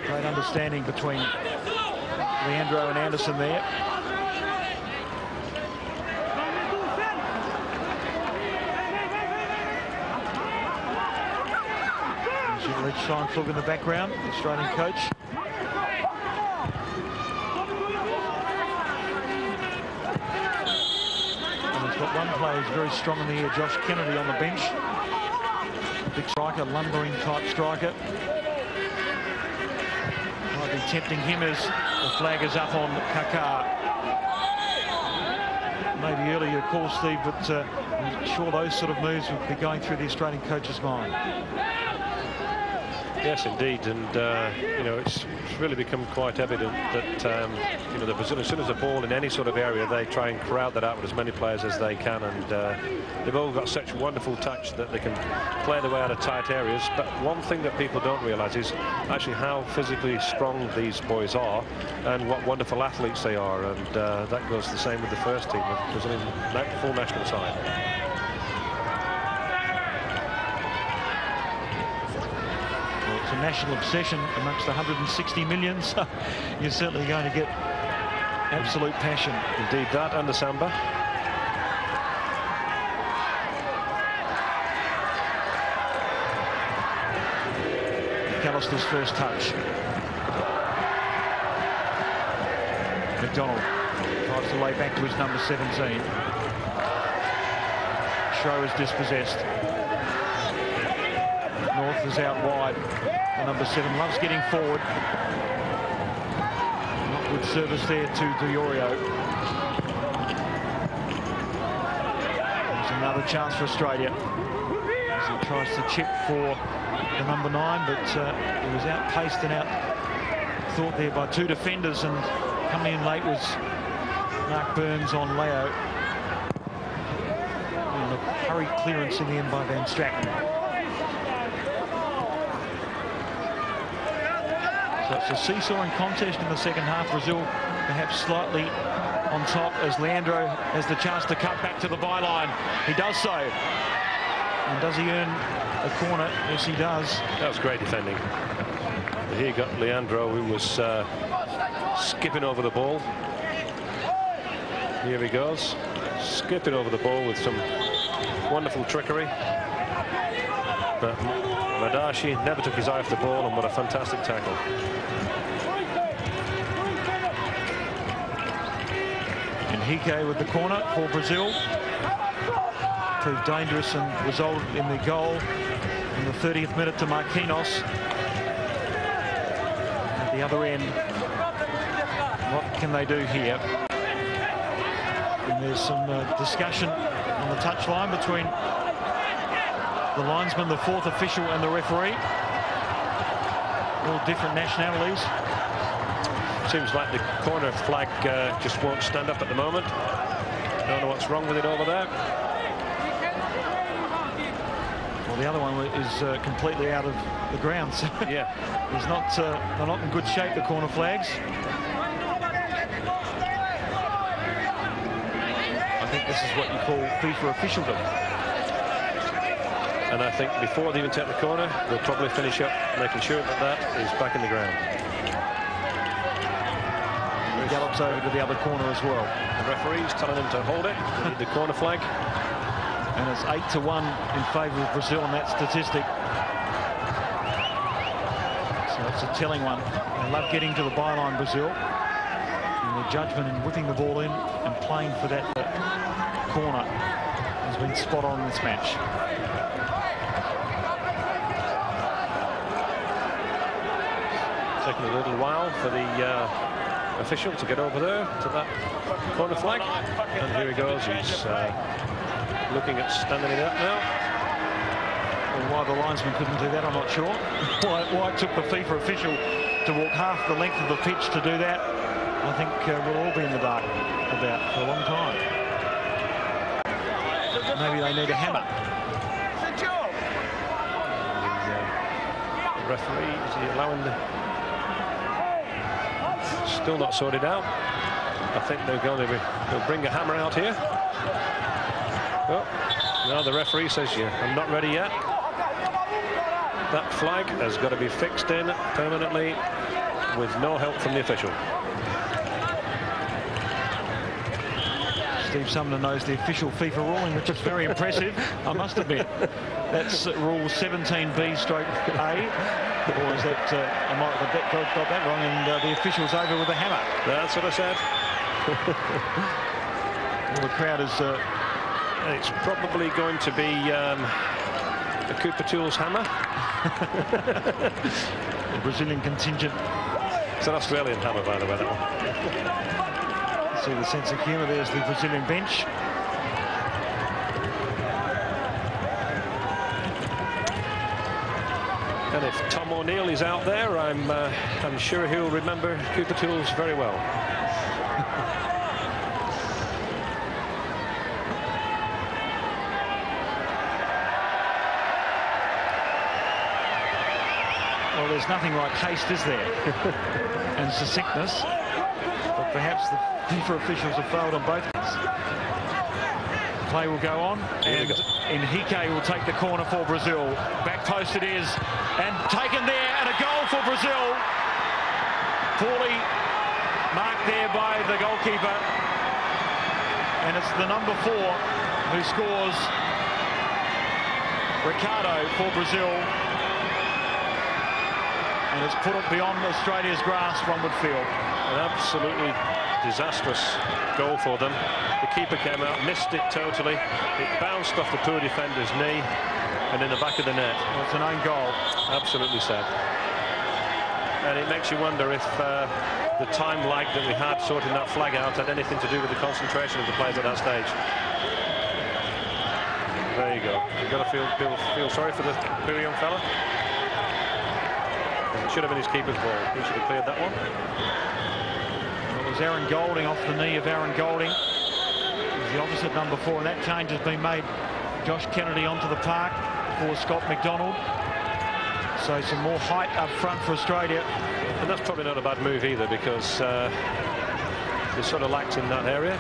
Great understanding between Leandro and Anderson there. Leach Seinfeld in the background, the Australian coach. And he's got one player who's very strong in the air, Josh Kennedy, on the bench. Big striker, lumbering type striker. Might be tempting him as the flag is up on Kaká. Maybe earlier call, Steve, but I'm sure those sort of moves would be going through the Australian coach's mind. Yes, indeed, and you know, it's really become quite evident that you know, the Brazilians, as soon as a ball in any sort of area, they try and crowd that out with as many players as they can, and they've all got such wonderful touch that they can play their way out of tight areas. But one thing that people don't realise is actually how physically strong these boys are, and what wonderful athletes they are, and that goes the same with the first team, the Brazilian full national side. A national obsession amongst the 160 million, so you're certainly going to get absolute passion. Indeed, that and the samba. McAllister's first touch. McDonald tries to lay back to his number 17. Shro is dispossessed. North is out wide. The number 7 loves getting forward. Not good service there to Diorio. There's another chance for Australia as he tries to chip for the number 9, but he was outpaced and out-thought there by 2 defenders, and coming in late was Mark Burns on Leo. And a hurried clearance in the end by Van Stratton. So it's a seesawing contest in the second half. Brazil perhaps slightly on top as Leandro has the chance to cut back to the byline. He does so. And does he earn a corner? Yes, he does. That was great defending. But here you got Leandro, who was skipping over the ball. Here he goes, skipping over the ball with some wonderful trickery. But Madashi never took his eye off the ball, and what a fantastic tackle. Henrique with the corner for Brazil. Proved dangerous and resulted in the goal in the 30th minute to Marquinhos. At the other end, what can they do here? And there's some discussion on the touchline between the linesman, the fourth official, and the referee. All different nationalities. Seems like the corner flag just won't stand up at the moment. Don't know what's wrong with it over there. Well, the other one is completely out of the ground. So yeah, they're not in good shape, the corner flags. I think this is what you call FIFA officialdom. And I think before they even take the corner, they'll probably finish up making sure that that is back in the ground. He gallops over to the other corner as well. The referee's telling him to hold it. They need the corner flag. And it's 8-1 in favour of Brazil on that statistic. So it's a telling one. They love getting to the byline, Brazil. And their judgment in whipping the ball in and playing for that corner has been spot on in this match. Taking a little while for the official to get over there to that corner flag. And here he goes. He's looking at standing it up now. Well, why the linesman couldn't do that, I'm not sure. Why it took the FIFA official to walk half the length of the pitch to do that, I think we'll all be in the dark about for a long time. Maybe they need a hammer. The referee, is he allowing the... Still not sorted out. I think they'll bring a hammer out here. Oh, now the referee says, yeah, I'm not ready yet. That flag has got to be fixed in permanently with no help from the official. Steve Sumner knows the official FIFA ruling, which is very impressive, I must admit. That's rule 17B/A. Or is that, I might have got that wrong, and the official's over with a hammer. That's what I said. Well, the crowd is... it's probably going to be the Cooper Tools hammer. The Brazilian contingent. It's an Australian hammer, by the way, that one. See the sense of humour. There's the Brazilian bench. And if Tom O'Neill is out there, I'm sure he'll remember Cooper Tools very well. Well, there's nothing like haste, is there? And succinctness. But perhaps the FIFA officials have failed on both ends. Play will go on, and Henrique will take the corner for Brazil. Back post it is, and taken there, and a goal for Brazil. Poorly marked there by the goalkeeper. And it's the number 4 who scores. Ricardo for Brazil. And it's put it beyond Australia's grasp, one would feel. An absolutely disastrous goal for them. The keeper came out, missed it totally. It bounced off the poor defender's knee and in the back of the net. Well, it's an own goal. Absolutely sad. And it makes you wonder if the time lag that we had sorting that flag out had anything to do with the concentration of the players at that stage. There you go. You've got to feel sorry for the poor young fella. It should have been his keeper's ball. He should have cleared that one. It was Aaron Golding, off the knee of Aaron Golding. He's the opposite number 4, and that change has been made. Josh Kennedy onto the park for Scott McDonald. So some more height up front for Australia. And that's probably not a bad move either, because They sort of lacked in that area.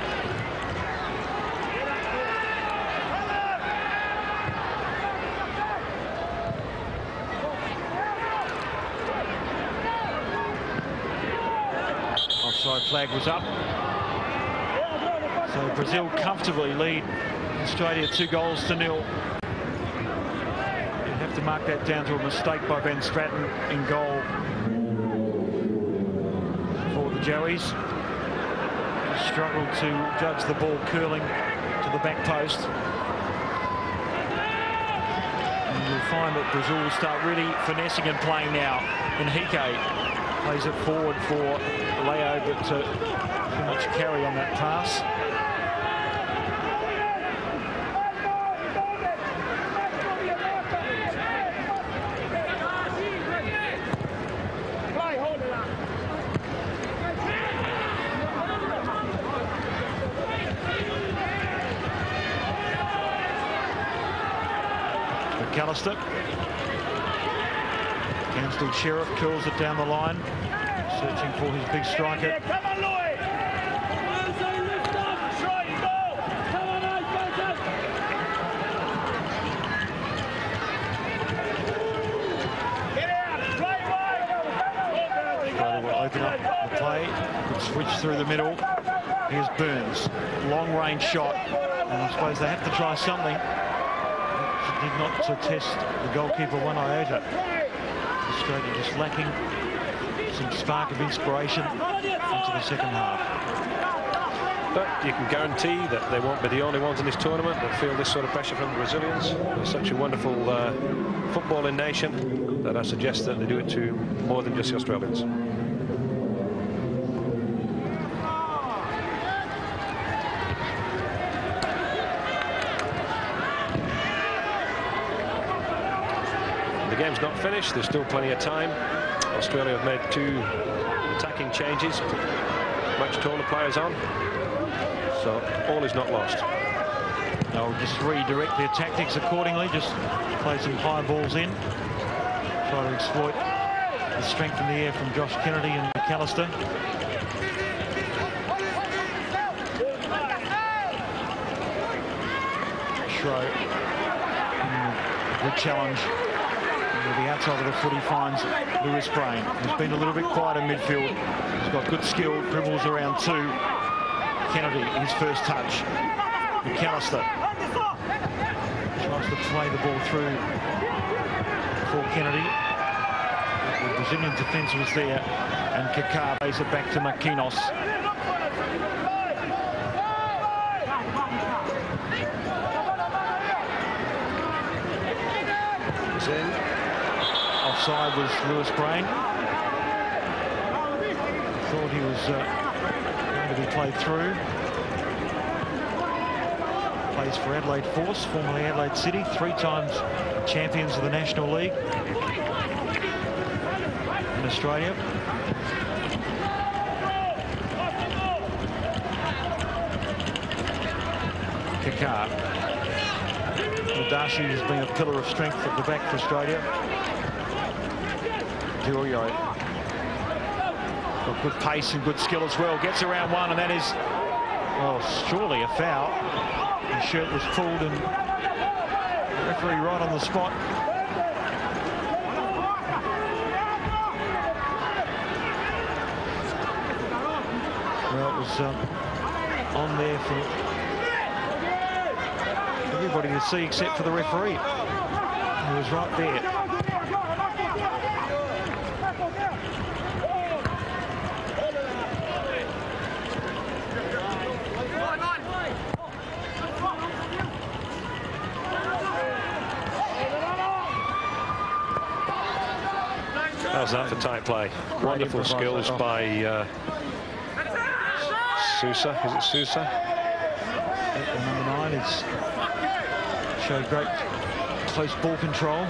Offside flag was up. So Brazil comfortably lead Australia 2-0. You have to mark that down to a mistake by Ben Stratton in goal for the Joeys. He struggled to judge the ball curling to the back post. And you'll find that Brazil will start really finessing and playing now. Henrique plays it forward for Leo, but too much carry on that pass. McAllister. Gansfield Sheriff curls it down the line, searching for his big striker. Australia will open up the play, good switch through the middle. Here's Burns, long range shot, and I suppose they have to try something. Did not test the goalkeeper one iota. Australia just lacking some spark of inspiration into the second half. But you can guarantee that they won't be the only ones in this tournament that feel this sort of pressure from the Brazilians. They're such a wonderful footballing nation that I suggest that they do it to more than just the Australians. The game's not finished. There's still plenty of time. Australia have made 2 attacking changes. Much taller players on. So all is not lost. They'll just redirect their tactics accordingly. Just play some high balls in. Try to exploit the strength in the air from Josh Kennedy and McAllister. Shro. Good challenge. The outside of the foot he finds Lewis Brain, who's been a little bit quiet in midfield. He's got good skill, dribbles around 2. Kennedy, his first touch. McAllister tries to play the ball through for Kennedy. The Brazilian defence was there, and Kaká plays it back to Marquinhos. He's in. Offside was Lewis Brain. Thought he was going to be played through. Plays for Adelaide Force, formerly Adelaide City, 3 times champions of the National League in Australia. Kaká. Mudashi has been a pillar of strength at the back for Australia. Diorio. Got good pace and good skill as well. Gets around 1, and that is, well, surely a foul. His shirt was pulled, and the referee right on the spot. Well, it was on there for everybody to see except for the referee. He was right there. How's that for tight play? Wonderful skills by Sousa. Is it Sousa? Number 9 is showed great close ball control.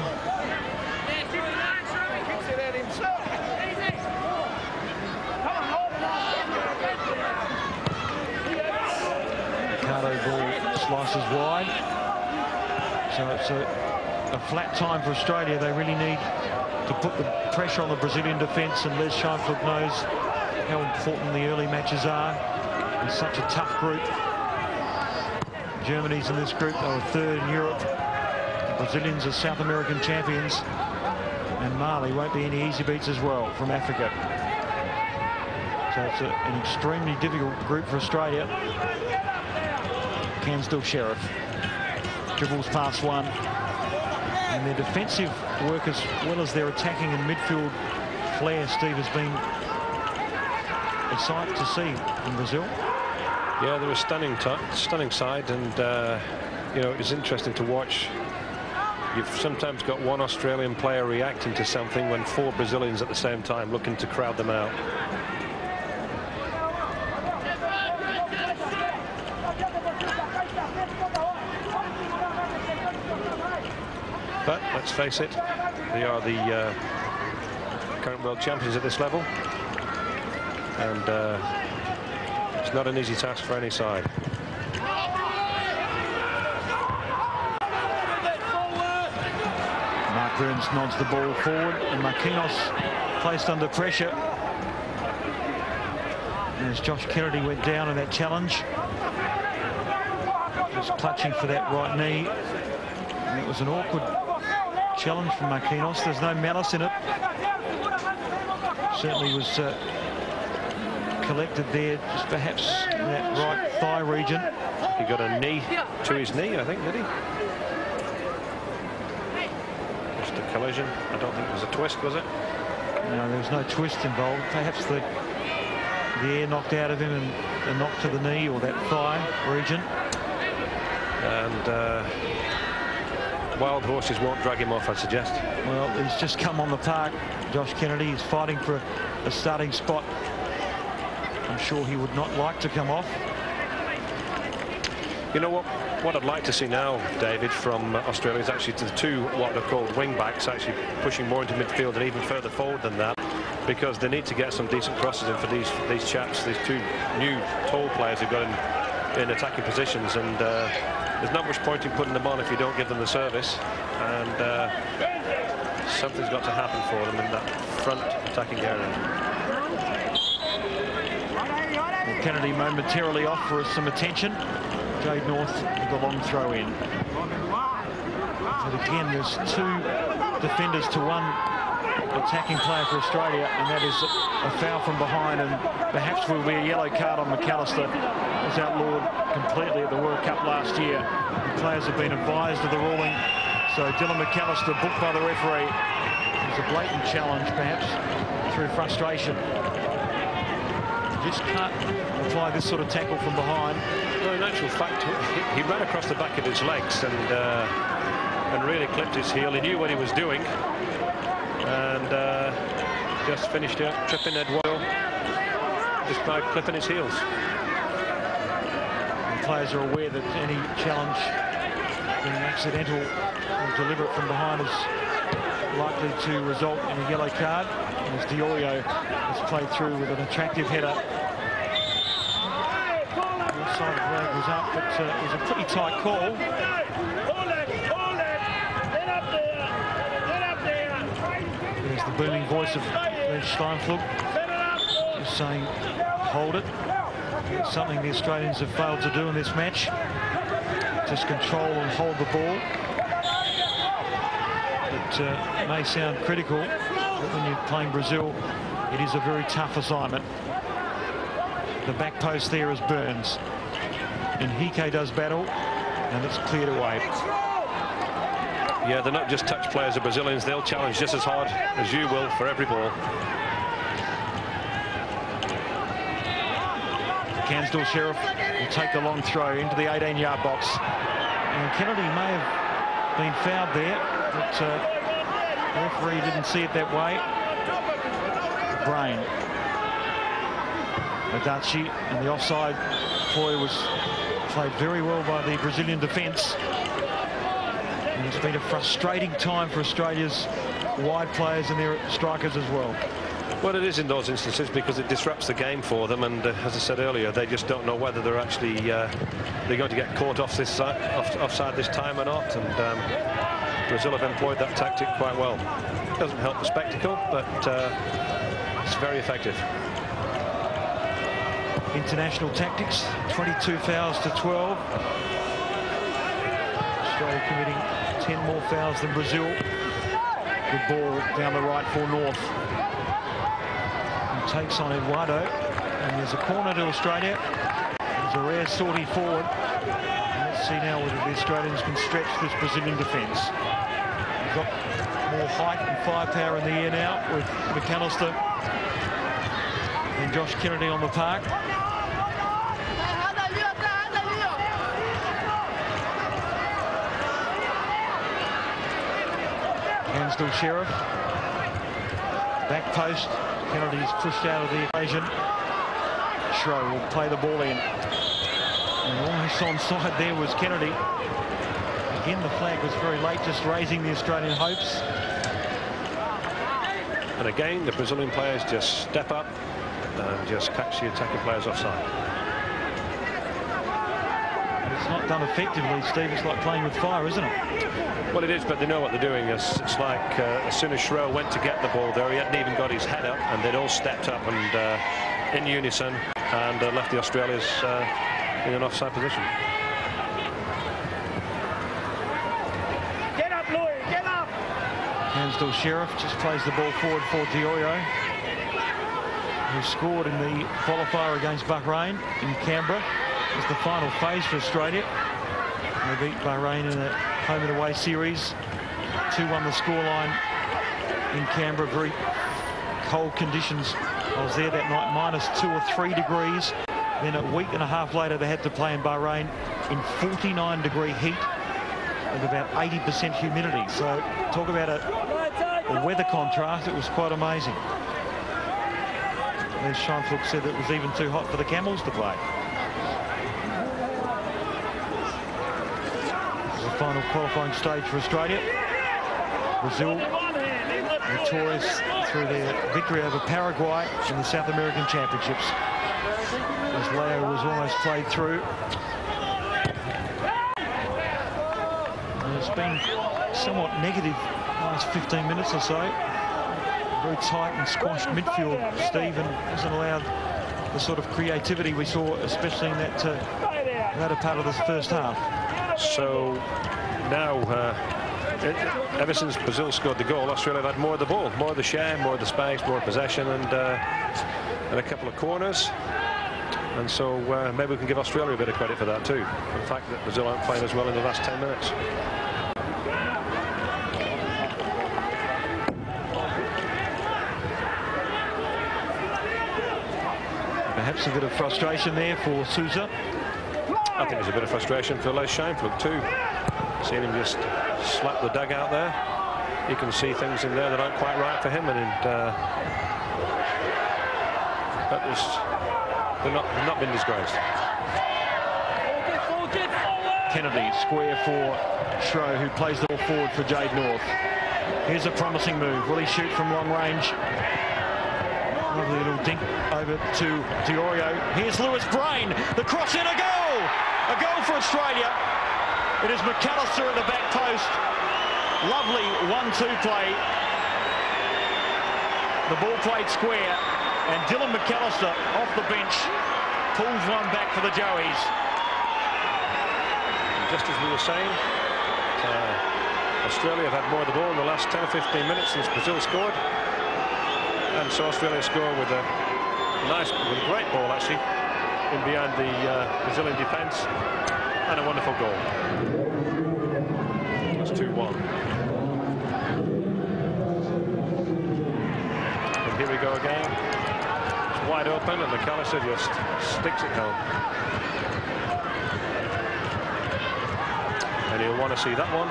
Ricardo ball slices wide. So it's a flat time for Australia. They really need to put the pressure on the Brazilian defence, and Les Scheinfeld knows how important the early matches are. It's such a tough group. Germany's in this group. They were third in Europe. The Brazilians are South American champions. And Mali won't be any easy beats as well from Africa. So it's an extremely difficult group for Australia. Cansdale Sheriff dribbles past one. And their defensive work as well as their attacking and midfield flair, Steve, has been a sight to see in Brazil. Yeah, they're a stunning side, and you know, it's interesting to watch. You've sometimes got one Australian player reacting to something when 4 Brazilians at the same time looking to crowd them out. But let's face it, they are the current world champions at this level, and it's not an easy task for any side. Mark Burns nods the ball forward, and Marquinhos placed under pressure. And as Josh Kennedy went down in that challenge, just clutching for that right knee. And it was an awkward challenge from Marquinhos. There's no malice in it. Certainly was collected there, just perhaps in that right thigh region. He got a knee to his knee, I think, did he? Just a collision. I don't think it was a twist, was it? No, there was no twist involved. Perhaps the air knocked out of him and a knock to the knee or that thigh region. And wild horses won't drag him off, I suggest. Well, he's just come on the park, Josh Kennedy. He's fighting for a starting spot. I'm sure he would not like to come off. You know what I'd like to see now, David, from Australia is actually to the 2 what are called wing backs, actually pushing more into midfield and even further forward than that, because they need to get some decent crosses in for these chaps, these 2 new tall players who've got in attacking positions, and there's not much point in putting them on if you don't give them the service, and something's got to happen for them in that front attacking area. Well, Kennedy momentarily off for some attention. Jade North with the long throw in. But again, there's 2 defenders to 1 attacking player for Australia, and that is a foul from behind, and perhaps will be a yellow card on McAllister. It was outlawed completely at the World Cup last year. The players have been advised of the ruling, so Dylan McAllister booked by the referee. It was a blatant challenge, perhaps, through frustration. Just can't apply this sort of tackle from behind. Well, in actual fact, he ran across the back of his legs and really clipped his heel. He knew what he was doing, and just finished out tripping Ed Royal just by clipping his heels. The players are aware that any challenge being accidental or deliberate from behind is likely to result in a yellow card. And as Diorio has played through with an attractive header. The offside flag was up, but it was a pretty tight call. There's the booming voice of Reg Steinflug, just saying, hold it. It's something the Australians have failed to do in this match. Just control and hold the ball. It may sound critical, but when you're playing Brazil, it is a very tough assignment. The back post there is Burns. And Hike does battle, and it's cleared away. Yeah, they're not just touch players, the Brazilians. They'll challenge just as hard as you will for every ball. Cansdale Sheriff will take the long throw into the 18-yard box. And Kennedy may have been fouled there, but the referee didn't see it that way. Brain. Madachi, and the offside ploy was played very well by the Brazilian defence. And it's been a frustrating time for Australia's wide players and their strikers as well. Well, it is in those instances because it disrupts the game for them, and as I said earlier, they just don't know whether they're actually they're going to get caught offside this time or not. And Brazil have employed that tactic quite well. It doesn't help the spectacle, but it's very effective. international tactics. 22 fouls to 12. Australia committing 10 more fouls than Brazil. Good ball down the right for North. He takes on Eduardo, and there's a corner to Australia. There's a rare sortie forward. And let's see now whether the Australians can stretch this Brazilian defence. They've got more height and firepower in the air now with McAllister and Josh Kennedy on the park. Hansdale Sheriff. Back post. Kennedy's pushed out of the equation. Schroe will play the ball in. And almost onside there was Kennedy. Again, the flag was very late, just raising the Australian hopes. And again, the Brazilian players just step up and just catch the attacking players offside. It's not done effectively, Steve. It's like playing with fire, isn't it? Well, it is, but they know what they're doing. It's like as soon as Schroe went to get the ball there, he hadn't even got his head up, and they'd all stepped up and in unison and left the Australians in an offside position. Get up, Louis, get up! Hansdale Sheriff just plays the ball forward for Diorio, who scored in the qualifier against Bahrain in Canberra. It's the final phase for Australia. They beat Bahrain in a home and away series. 2-1 the scoreline in Canberra. Very cold conditions. I was there that night, -2 or 3 degrees. Then a week and a half later, they had to play in Bahrain in 49-degree heat with about 80% humidity. So talk about a weather contrast. It was quite amazing. As Scheinfeld said, it was even too hot for the Camels to play. Final qualifying stage for Australia. Brazil victorious through their victory over Paraguay in the South American Championships, as Leo was almost played through. And it's been somewhat negative last 15 minutes or so. Very tight and squashed midfield, Steve, and hasn't allowed the sort of creativity we saw, especially in that latter part of this first half. So now, ever since Brazil scored the goal, Australia have had more of the ball, more of the share, more of the space, more possession, and a couple of corners. And so maybe we can give Australia a bit of credit for that too. The fact that Brazil aren't playing as well in the last 10 minutes. Perhaps a bit of frustration there for Sousa. I think there's a bit of frustration for Les Scheinfeld too. Seeing him just slap the dugout there. You can see things in there that aren't quite right for him, and they've not been disgraced. Kennedy square for Schroe, who plays the ball forward for Jade North. Here's a promising move. Will he shoot from long range? Lovely little dink over to Diorio. Here's Lewis Brain. The cross in, a goal! A goal for Australia. It is McAllister at the back post. Lovely 1-2 play. The ball played square, and Dylan McAllister off the bench pulls one back for the Joeys. Just as we were saying, Australia have had more of the ball in the last 10 or 15 minutes since Brazil scored. And so Australia score with a great ball actually in behind the Brazilian defence, and a wonderful goal. It's 2-1. And here we go again. It's wide open, and McAllister just sticks it home. And he'll want to see that one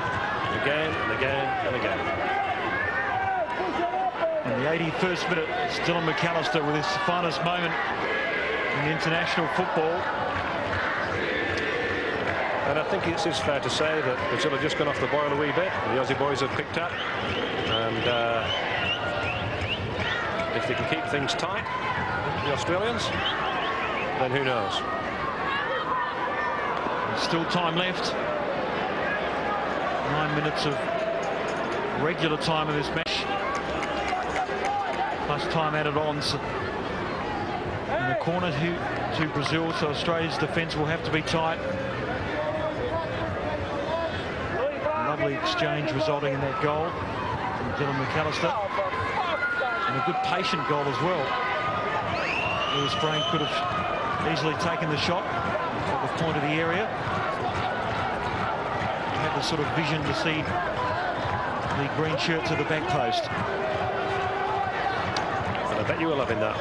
again and again and again. In the 81st minute, Dylan McAllister with his finest moment in international football. And I think it's fair to say that Brazil have just gone off the boil a wee bit. The Aussie boys have picked up. And if they can keep things tight, the Australians, then who knows? There's still time left. 9 minutes of regular time in this match, plus time added on in a corner to Brazil, so Australia's defence will have to be tight. Lovely exchange resulting in that goal from Dylan McAllister. And a good patient goal as well. Lewis Brain could have easily taken the shot at the point of the area. He had the sort of vision to see the green shirt to the back post. And I bet you were loving that.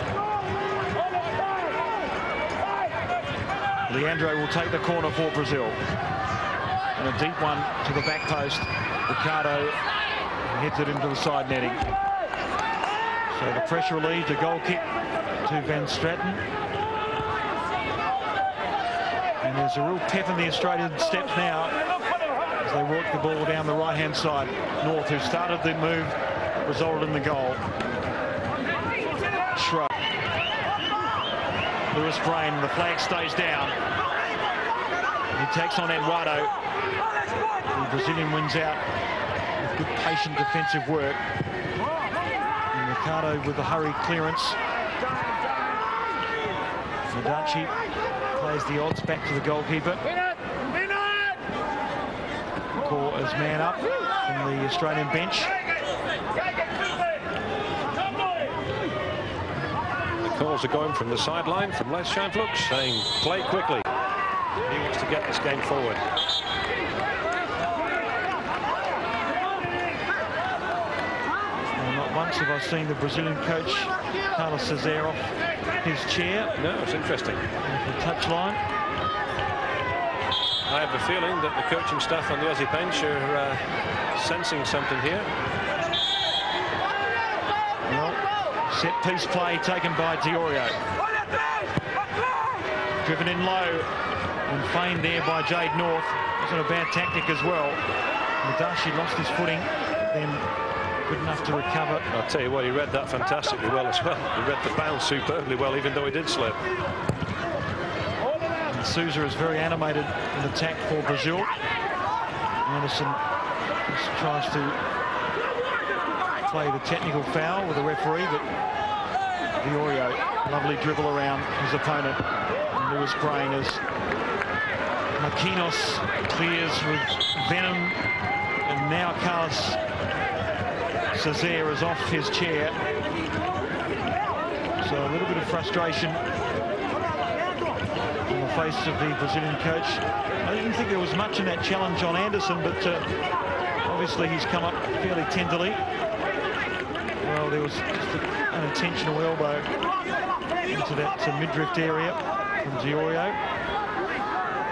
Leandro will take the corner for Brazil. And a deep one to the back post. Ricardo heads it into the side netting. So the pressure relieved, a goal kick to Van Straten. And there's a real pep in the Australian steps now as they work the ball down the right-hand side. North, who started the move, resulted in the goal. Shrug. Lewis Brain, the flag stays down. He takes on Eduardo. The Brazilian wins out with good patient defensive work. And Ricardo with the hurried clearance. Madachi plays the odds back to the goalkeeper. Call as man up from the Australian bench. The calls are going from the sideline from Les Scheinflug, saying play quickly. He wants to get this game forward. Well, not once have I seen the Brazilian coach Carlos Cesar off his chair. No, it's interesting. The touchline. I have a feeling that the coaching staff on the Aussie bench are sensing something here. Well, set piece play taken by Diorio. Driven in low and feigned there by Jade North. Wasn't a bad tactic as well. Madachi lost his footing, but then good enough to recover. I'll tell you what, he read that fantastically well as well. He read the bounce superbly well, even though he did slip. And Sousa is very animated in attack for Brazil. Anderson just tries to play the technical foul with the referee, but Diorio, lovely dribble around his opponent. And Lewis Brain as Maquinos clears with venom, and now Carlos Cesar is off his chair. So a little bit of frustration on the face of the Brazilian coach. I didn't think there was much in that challenge on Anderson, but obviously he's come up fairly tenderly. Well, there was just an unintentional elbow into that midriff area from Diorio.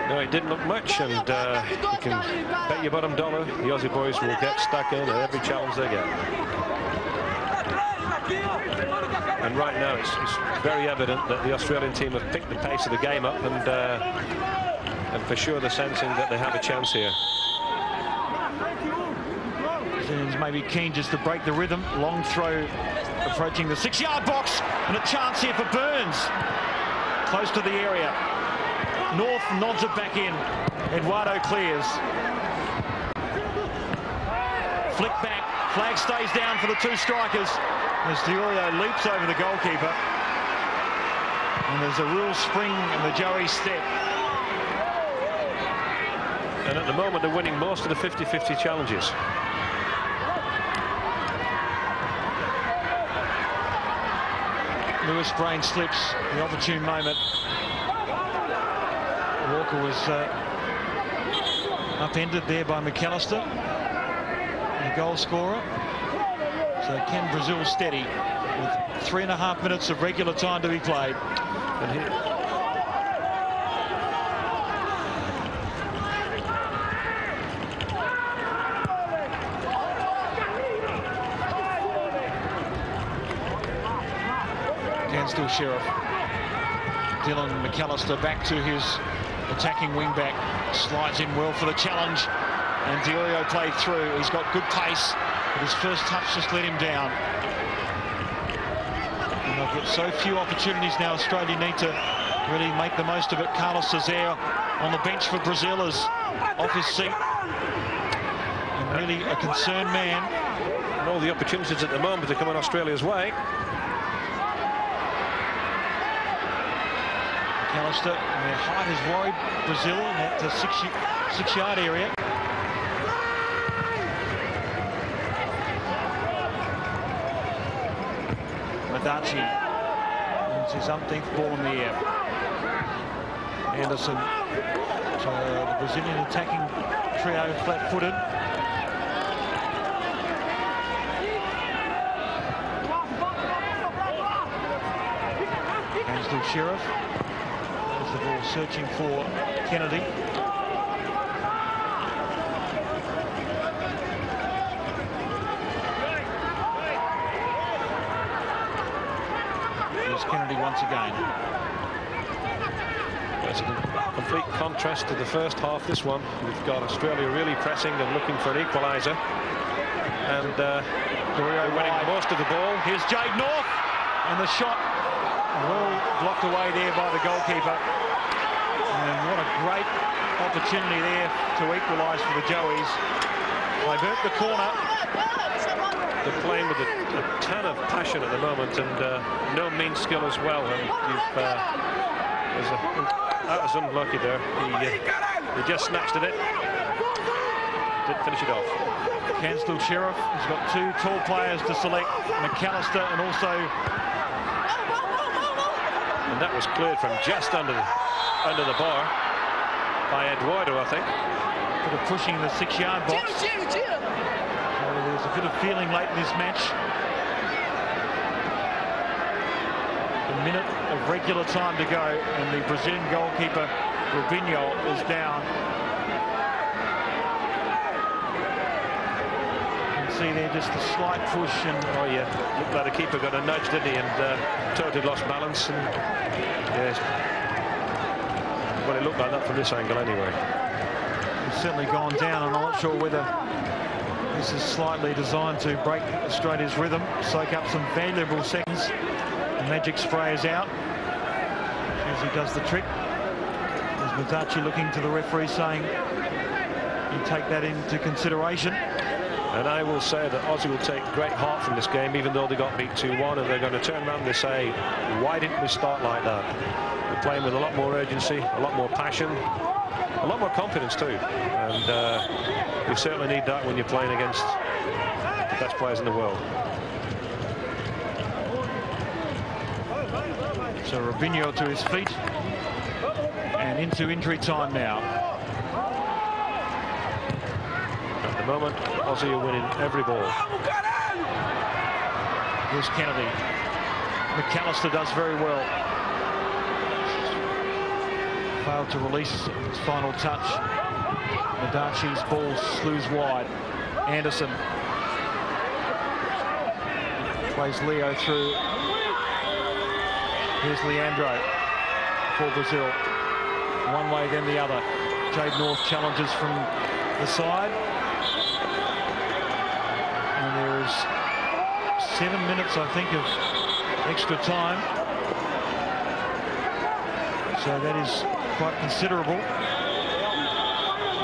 No, it didn't look much, and you can bet your bottom dollar the Aussie boys will get stuck in at every challenge they get. And right now it's very evident that the Australian team have picked the pace of the game up, and for sure they're sensing that they have a chance here. Brazilians maybe keen just to break the rhythm. Long throw approaching the 6-yard box, and a chance here for Burns. Close to the area. North nods it back in. Eduardo clears. Flick back. Flag stays down for the two strikers as Diorio leaps over the goalkeeper. And there's a real spring in the Joey step. And at the moment they're winning most of the 50-50 challenges. Lewis Brain slips the opportune moment. Walker was upended there by McAllister, the goal scorer. So can Brazil steady with 3.5 minutes of regular time to be played? And here, still Sheriff. Dylan McAllister back to his attacking wing-back. Slides in well for the challenge. And Diorio played through. He's got good pace, but his first touch just let him down. And they've got so few opportunities now. Australia need to really make the most of it. Carlos Cesar on the bench for Brazil is off his seat. And really a concerned man. And all the opportunities at the moment are coming Australia's way. McAllister, and their height has worried Brazil in that 6-yard area. Madachi wins his umpteenth ball in the air. Anderson, the Brazilian attacking trio, flat-footed. Hansel Sheriff. There's the ball searching for Kennedy. Here's Kennedy once again. That's a complete contrast to the first half, this one. We've got Australia really pressing and looking for an equaliser. And they're winning most of the ball. Here's Jade North, and the shot well blocked away there by the goalkeeper. And what a great opportunity there to equalise for the Joeys. They've hurt the corner. They're playing with a ton of passion at the moment, and no mean skill as well. And that was unlucky there. He just snatched at it. Didn't finish it off. Cansdale Sheriff has got two tall players to select, McAllister and also... And that was cleared from just under the bar by Eduardo, I think. Bit of pushing in the 6-yard box. There's a bit of feeling late in this match. A minute of regular time to go, and the Brazilian goalkeeper Robinho is down. You can see there just a slight push, and oh yeah, looked like the keeper got a nudge, didn't he? And totally lost balance. And yes, well, it looked like that from this angle anyway. It's certainly gone down, and I'm not sure whether this is slightly designed to break Australia's rhythm, soak up some valuable seconds. The magic spray is out. Usually does the trick. There's Madachi looking to the referee saying, you take that into consideration. And I will say that Aussie will take great heart from this game, even though they got beat 2-1, and they're going to turn around and say, why didn't we start like that? We're playing with a lot more urgency, a lot more passion, a lot more confidence too. And you certainly need that when you're playing against the best players in the world. So Robinho to his feet and into injury time now. At the moment, Aussie are winning every ball. Here's Kennedy. McAllister does very well. Failed to release his final touch. Madachi's ball slews wide. Anderson plays Leo through. Here's Leandro for Brazil. One way, then the other. Jade North challenges from the side. And there is 7 minutes, I think, of extra time. So that is quite considerable.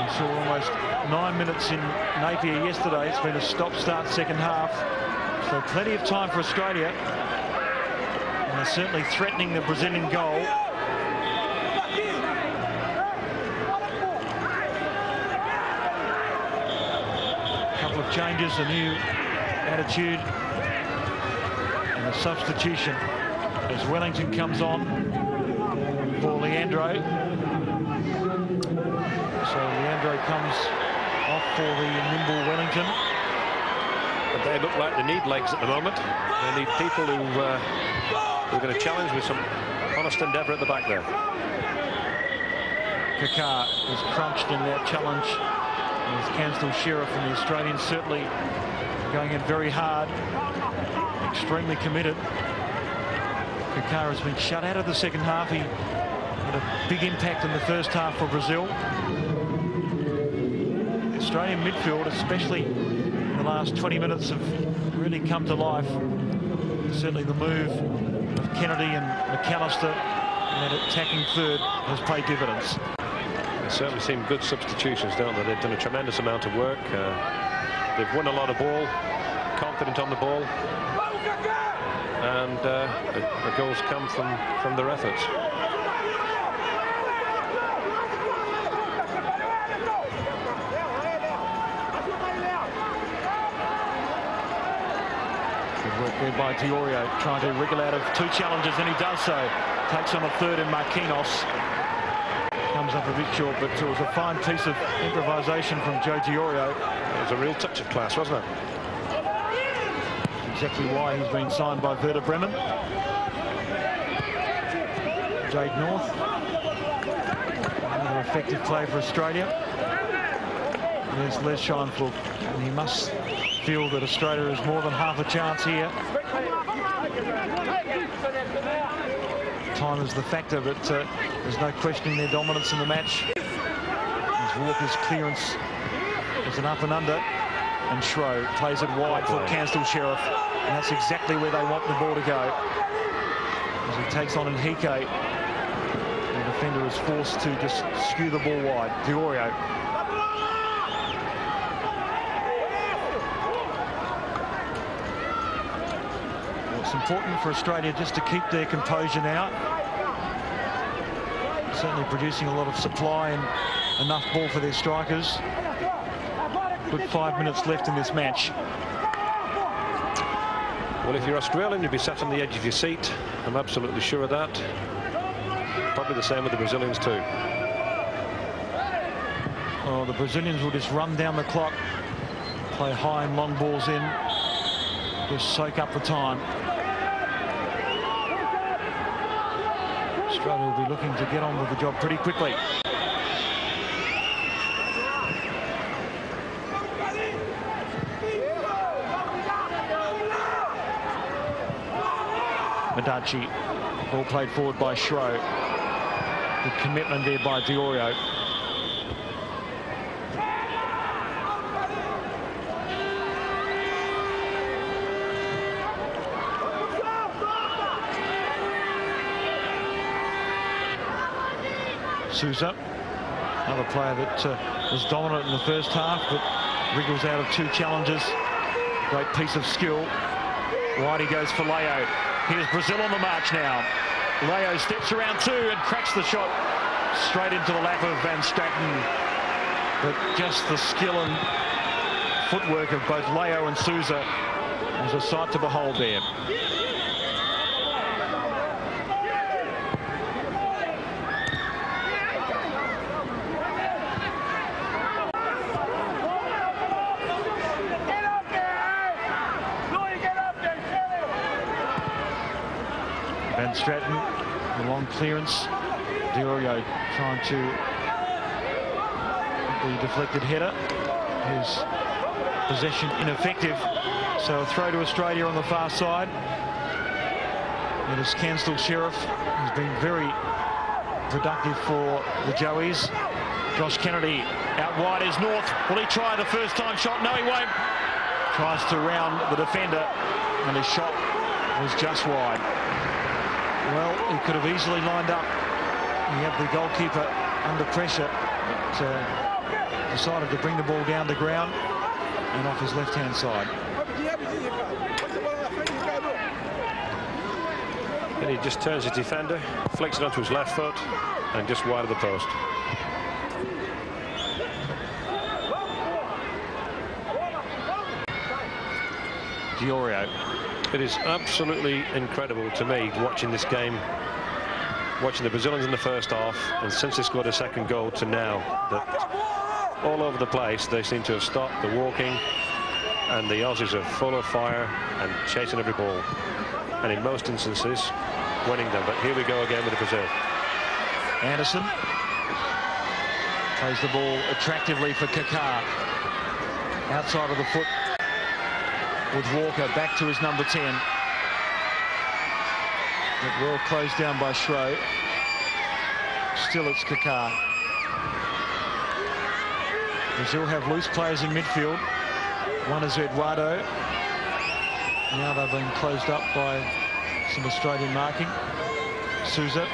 We saw almost 9 minutes in Napier yesterday. It's been a stop-start second half. So plenty of time for Australia. And they're certainly threatening the Brazilian goal. A couple of changes, a new attitude, and a substitution as Wellington comes on for Leandro. So Leandro comes off for the nimble Wellington. But they look like they need legs at the moment. They need people who are going to challenge with some honest endeavour at the back there. Kaká is crunched in that challenge. With Cansdale Sheriff and the Australians certainly going in very hard, extremely committed. Kaká has been shut out of the second half. He had a big impact in the first half for Brazil. The Australian midfield, especially in the last 20 minutes, have really come to life. Certainly the move of Kennedy and McAllister and that attacking third has paid dividends. They certainly seem good substitutions, don't they? They've done a tremendous amount of work. They've won a lot of ball, confident on the ball, and the goals come from their efforts. there by Diorio, trying to wriggle out of 2 challenges, and he does so. Takes on a third in Marquinhos. Comes up a bit short, but it was a fine piece of improvisation from Joe Diorio. It was a real touch of class, wasn't it? Exactly why he's been signed by Werder Bremen. Jade North, another effective play for Australia. There's Les Scheinflug, and he must feel that Australia has more than half a chance here. Time is the factor, but there's no questioning their dominance in the match. As Walker's clearance is an up and under, and Schroe plays it wide for Canstel Sheriff, and that's exactly where they want the ball to go. As he takes on Henrique, the defender is forced to just skew the ball wide. Diorio. It's important for Australia just to keep their composure now. Certainly producing a lot of supply and enough ball for their strikers. Good 5 minutes left in this match. Well, if you're Australian, you'd be sat on the edge of your seat. I'm absolutely sure of that. Probably the same with the Brazilians too. Oh, the Brazilians will just run down the clock, play high and long balls in, just soak up the time. Australia will be looking to get on with the job pretty quickly. Madachi, ball played forward by Schroe. Good commitment there by Diorio. Souza, another player that was dominant in the first half, but wriggles out of 2 challenges. Great piece of skill. Wide he goes for Leo. Here's Brazil on the march now. Leo steps around 2 and cracks the shot straight into the lap of Van Straten. But just the skill and footwork of both Leo and Souza was a sight to behold there. Van Straten, the long clearance. Diorio trying to the deflected header. His possession ineffective. So a throw to Australia on the far side. It is Canstel Sheriff, who's been very productive for the Joeys. Josh Kennedy out wide is North. Will he try the first time shot? No, he won't. Tries to round the defender, and his shot was just wide. Well, he could have easily lined up. He had the goalkeeper under pressure, but decided to bring the ball down the ground and off his left-hand side. And he just turns his defender, flicks it onto his left foot, and just wide of the post. Diorio. It is absolutely incredible to me watching this game, watching the Brazilians in the first half, and since they scored a second goal to now, that all over the place they seem to have stopped the walking, and the Aussies are full of fire and chasing every ball, and in most instances winning them. But here we go again with Brazil. Anderson plays the ball attractively for Kaká. Outside of the foot with Walker, back to his number 10. But well closed down by Schroe. Still it's Kaká. Brazil have loose players in midfield. One is Eduardo. Now they've been closed up by some Australian marking. Souza.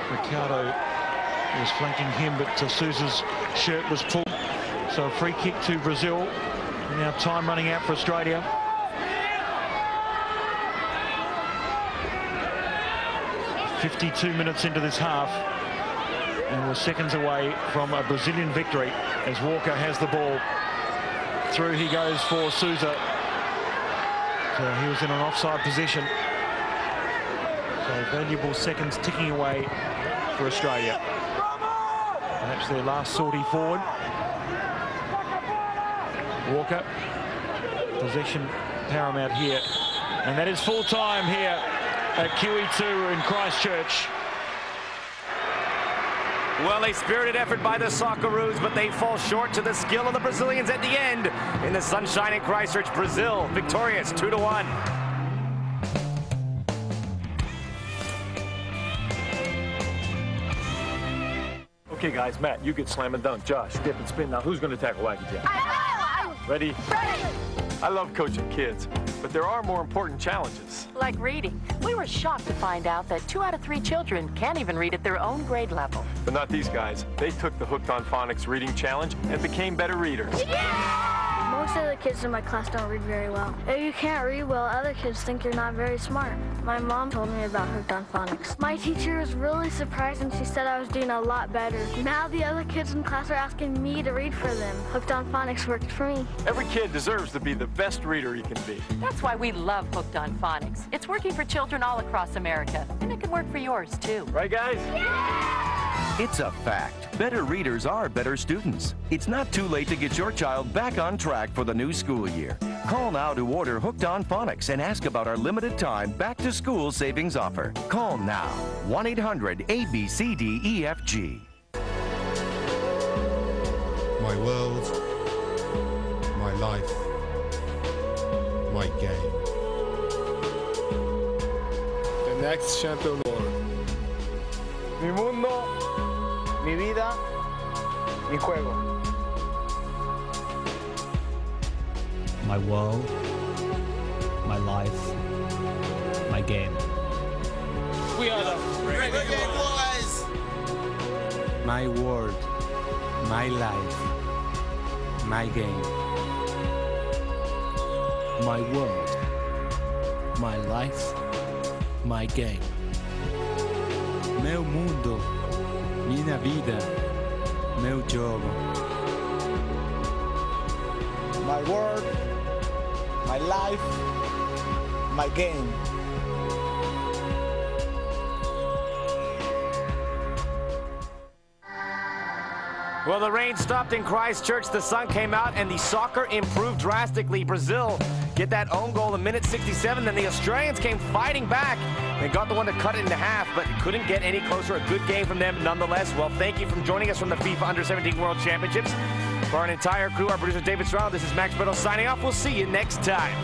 Ricardo was flanking him, but Souza's shirt was pulled. So a free kick to Brazil. Now time running out for Australia. .52 minutes into this half, and we're seconds away from a Brazilian victory as Walker has the ball. through. He goes for Souza. So he was in an offside position. So valuable seconds ticking away for Australia. Perhaps their last sortie forward. Walker. Possession paramount here. And that is full time here at QE2 in Christchurch. Well, a spirited effort by the Socceroos, but they fall short to the skill of the Brazilians at the end. In the sunshine in Christchurch, Brazil victorious 2-1. Okay, guys, Matt, you get slam and dunk. Josh, dip and spin. Now, who's going to tackle Wacky Jam? Ready? I love coaching kids, but there are more important challenges. Like reading. We were shocked to find out that 2 out of 3 children can't even read at their own grade level. But not these guys. They took the Hooked on Phonics reading challenge and became better readers. Most of the kids in my class don't read very well. If you can't read well, other kids think you're not very smart. My mom told me about Hooked on Phonics. My teacher was really surprised and she said I was doing a lot better. Now the other kids in class are asking me to read for them. Hooked on Phonics worked for me. Every kid deserves to be the best reader he can be. That's why we love Hooked on Phonics. It's working for children all across America, and it can work for yours, too. Right, guys? It's a fact. Better readers are better students. It's not too late to get your child back on track for the new school year. Call now to order Hooked on Phonics and ask about our limited time back-to-school savings offer. Call now. 1-800-ABCDEFG. My world, my life, my game. The next champion world. Mi mundo, mi vida, mi juego. My world, my life, my game. We are the Great Boys! My world, my life, my game. My world, my life, my game. Meu mundo, minha vida, meu jogo. My world, my life, my game. Well, the rain stopped in Christchurch, the sun came out, and the soccer improved drastically. Brazil get that own goal in minute 67, then the Australians came fighting back and got the one to cut it in half, but couldn't get any closer. A good game from them nonetheless. Well, thank you for joining us from the FIFA Under-17 World Championships. For our entire crew, our producer David Stroud, this is Max Brittle signing off. We'll see you next time.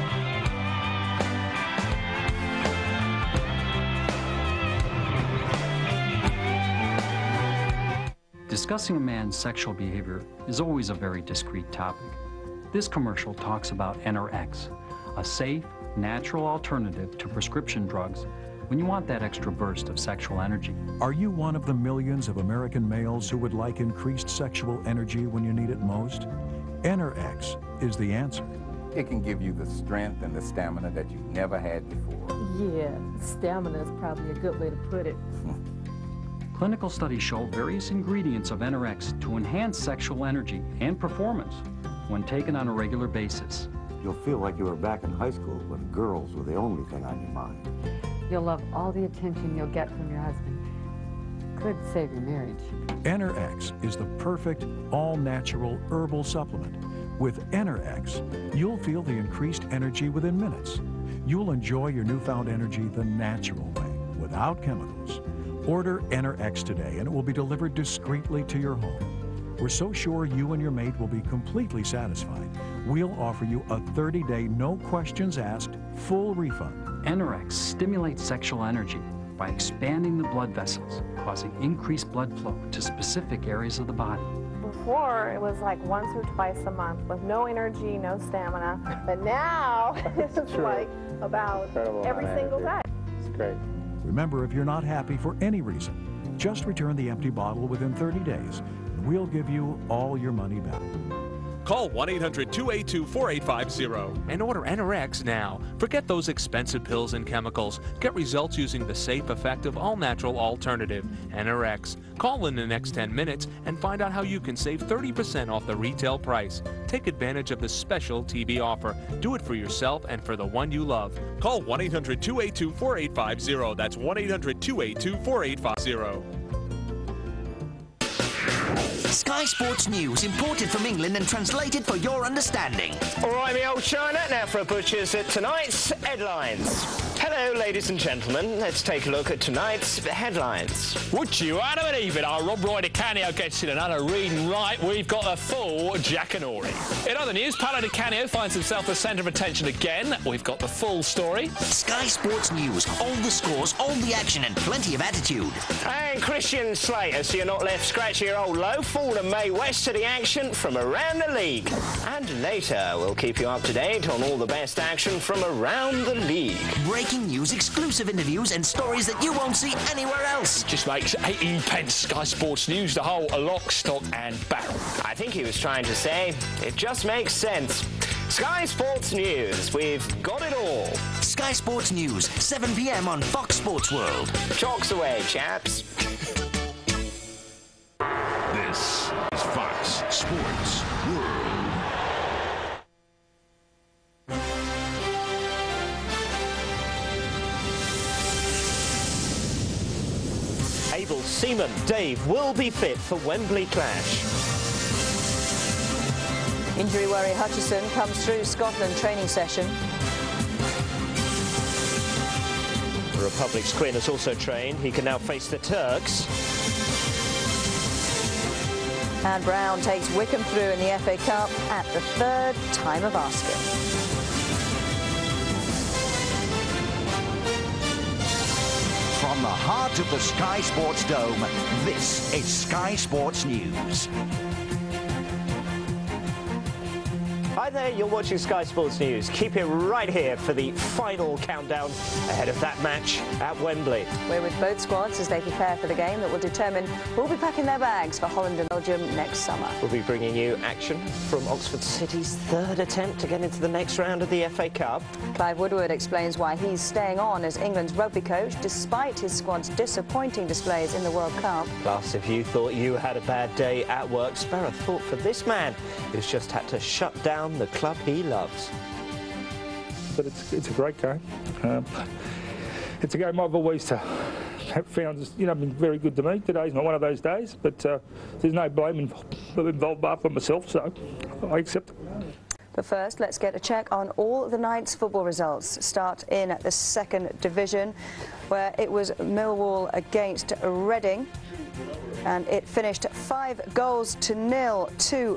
Discussing a man's sexual behavior is always a very discreet topic. This commercial talks about NRX, a safe, natural alternative to prescription drugs when you want that extra burst of sexual energy. Are you one of the millions of American males who would like increased sexual energy when you need it most? NRX is the answer. It can give you the strength and the stamina that you've never had before. Yeah, stamina is probably a good way to put it. Clinical studies show various ingredients of NRX to enhance sexual energy and performance when taken on a regular basis. You'll feel like you were back in high school when girls were the only thing on your mind. You'll love all the attention you'll get from your husband. Could save your marriage. NRX is the perfect, all-natural herbal supplement. With NRX, you'll feel the increased energy within minutes. You'll enjoy your newfound energy the natural way, without chemicals. Order NRX today and it will be delivered discreetly to your home. We're so sure you and your mate will be completely satisfied. We'll offer you a 30-day, no questions asked, full refund. NRX stimulates sexual energy by expanding the blood vessels, causing increased blood flow to specific areas of the body. Before, it was like once or twice a month with no energy, no stamina. But now, it's like about every single day. It's great. Remember, if you're not happy for any reason, just return the empty bottle within 30 days, and we'll give you all your money back. Call 1-800-282-4850 and order NRX now. Forget those expensive pills and chemicals. Get results using the safe, effective, all-natural alternative, NRX. Call in the next 10 minutes and find out how you can save 30% off the retail price. Take advantage of the special TV offer. Do it for yourself and for the one you love. Call 1-800-282-4850. That's 1-800-282-4850. Sky Sports News, imported from England and translated for your understanding. All right, me old China, now for a butcher's at tonight's headlines. Hello, ladies and gentlemen. Let's take a look at tonight's headlines. Would you Adam and Eve, our Rob Roy DeCanio gets in another reading right. We've got the full Jackanory. In other news, Paolo DeCanio finds himself the centre of attention again. We've got the full story. Sky Sports News, all the scores, all the action and plenty of attitude. And Christian Slater, so you're not left scratching your old low. Forward and May West to the action from around the league. And later, we'll keep you up to date on all the best action from around the league. Breaking news, exclusive interviews and stories that you won't see anywhere else. Just makes 18 pence. Sky Sports News, the whole lock, stock and barrel. I think he was trying to say, it just makes sense. Sky Sports News, we've got it all. Sky Sports News, 7 p.m. on Fox Sports World. Chalks away, chaps. This is Fox Sports World. Abel, Seaman, Dave will be fit for Wembley clash. Injury worry Hutchison comes through Scotland training session. The Republic's Quinn has also trained. He can now face the Turks. And Brown takes Wickham through in the FA Cup at the third time of asking. From the heart of the Sky Sports Dome, this is Sky Sports News. Hi there, you're watching Sky Sports News. Keep it right here for the final countdown ahead of that match at Wembley. We're with both squads as they prepare for the game that will determine who will be packing their bags for Holland and Belgium next summer. We'll be bringing you action from Oxford City's third attempt to get into the next round of the FA Cup. Clive Woodward explains why he's staying on as England's rugby coach despite his squad's disappointing displays in the World Cup. Plus, if you thought you had a bad day at work, spare a thought for this man who's just had to shut down the club he loves. But it's a great game. It's a game I've always have found, been very good to me. Today's not one of those days, but there's no blame involved bar for myself, so I accept it. But first, let's get a check on all the night's football results. Start in the second division, where it was Millwall against Reading. And it finished 5-0 to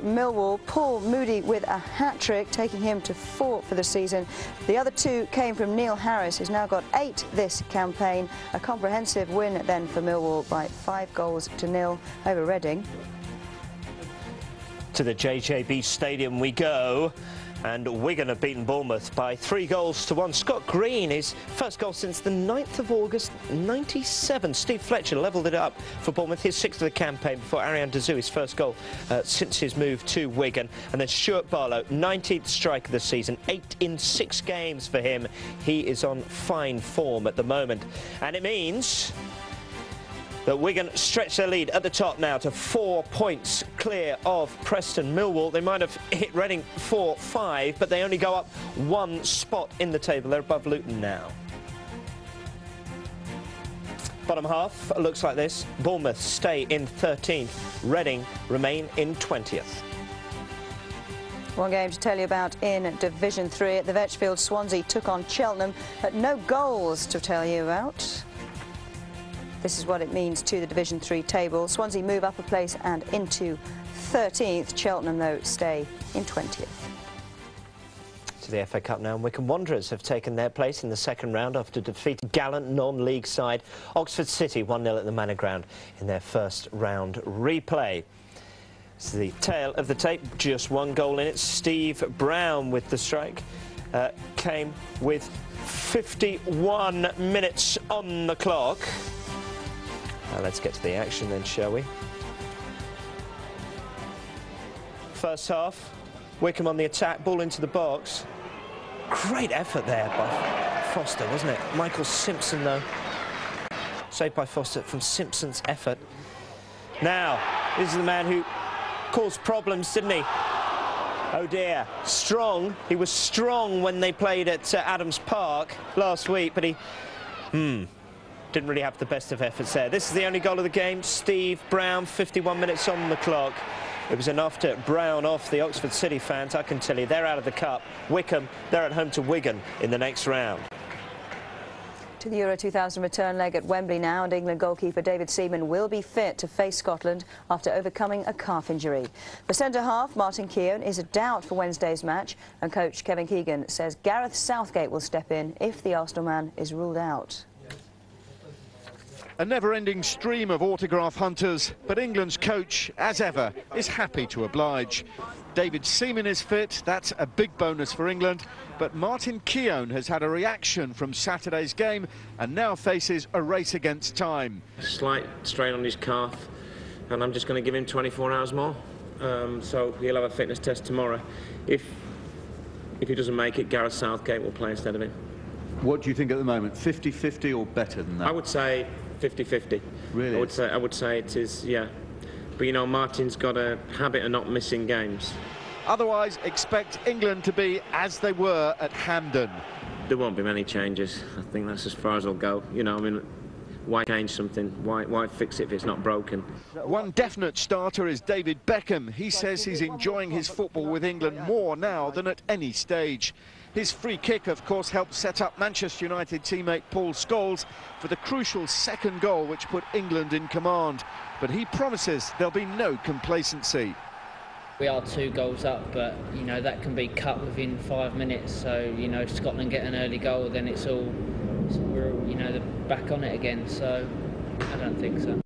Millwall. Paul Moody with a hat-trick, taking him to 4 for the season. The other 2 came from Neil Harris, who's now got 8 this campaign. A comprehensive win then for Millwall by 5-0 over Reading. To the JJB Stadium we go. And Wigan have beaten Bournemouth by 3-1. Scott Green, his first goal since the 9th of August, 97. Steve Fletcher levelled it up for Bournemouth, his 6th of the campaign, before Ariane Dazou, his first goal since his move to Wigan. And then Stuart Barlow, 19th strike of the season, 8 in 6 games for him. He is on fine form at the moment. And it means that Wigan stretch their lead at the top now to 4 points clear of Preston. Millwall, they might have hit Reading 4-5, but they only go up 1 spot in the table. They're above Luton now. Bottom half looks like this. Bournemouth stay in 13th. Reading remain in 20th. One game to tell you about in Division 3 at the Vetchfield. Swansea took on Cheltenham, but no goals to tell you about. This is what it means to the Division 3 table. Swansea move up a place and into 13th. Cheltenham, though, stay in 20th. To the FA Cup now, and Wycombe Wanderers have taken their place in the second round after defeating gallant non-league side Oxford City 1-0 at the Manor Ground in their first round replay. It's the tail of the tape, just 1 goal in it. Steve Brown with the strike came with 51 minutes on the clock. Let's get to the action then, shall we? First half, Wickham on the attack, ball into the box. Great effort there by Foster, wasn't it? Michael Simpson, though. Saved by Foster from Simpson's effort. Now, this is the man who caused problems, didn't he? Oh dear, strong. He was strong when they played at Adams Park last week, but he didn't really have the best of efforts there. This is the only goal of the game. Steve Brown, 51 minutes on the clock. It was enough to brown off the Oxford City fans, I can tell you. They're out of the cup. Wickham, they're at home to Wigan in the next round. To the Euro 2000 return leg at Wembley now, and England goalkeeper David Seaman will be fit to face Scotland after overcoming a calf injury. The centre-half, Martin Keown, is a doubt for Wednesday's match, and coach Kevin Keegan says Gareth Southgate will step in if the Arsenal man is ruled out. A never-ending stream of autograph hunters, but England's coach, as ever, is happy to oblige. David Seaman is fit, that's a big bonus for England, but Martin Keown has had a reaction from Saturday's game and now faces a race against time. Slight strain on his calf, and I'm just going to give him 24 hours more. So he'll have a fitness test tomorrow. If he doesn't make it, Gareth Southgate will play instead of him. What do you think at the moment, 50-50 or better than that? I would say 50-50. Really? I would say it is, yeah. But, you know, Martin's got a habit of not missing games. Otherwise, expect England to be as they were at Hampden. There won't be many changes. I think that's as far as I'll go. You know, I mean, why change something? Why fix it if it's not broken? One definite starter is David Beckham. He says he's enjoying his football with England more now than at any stage. His free kick, of course, helped set up Manchester United teammate Paul Scholes for the crucial second goal which put England in command. But he promises there'll be no complacency. We are 2 goals up, but, you know, that can be cut within 5 minutes. So, you know, if Scotland get an early goal, then we're, you know, back on it again. So I don't think so.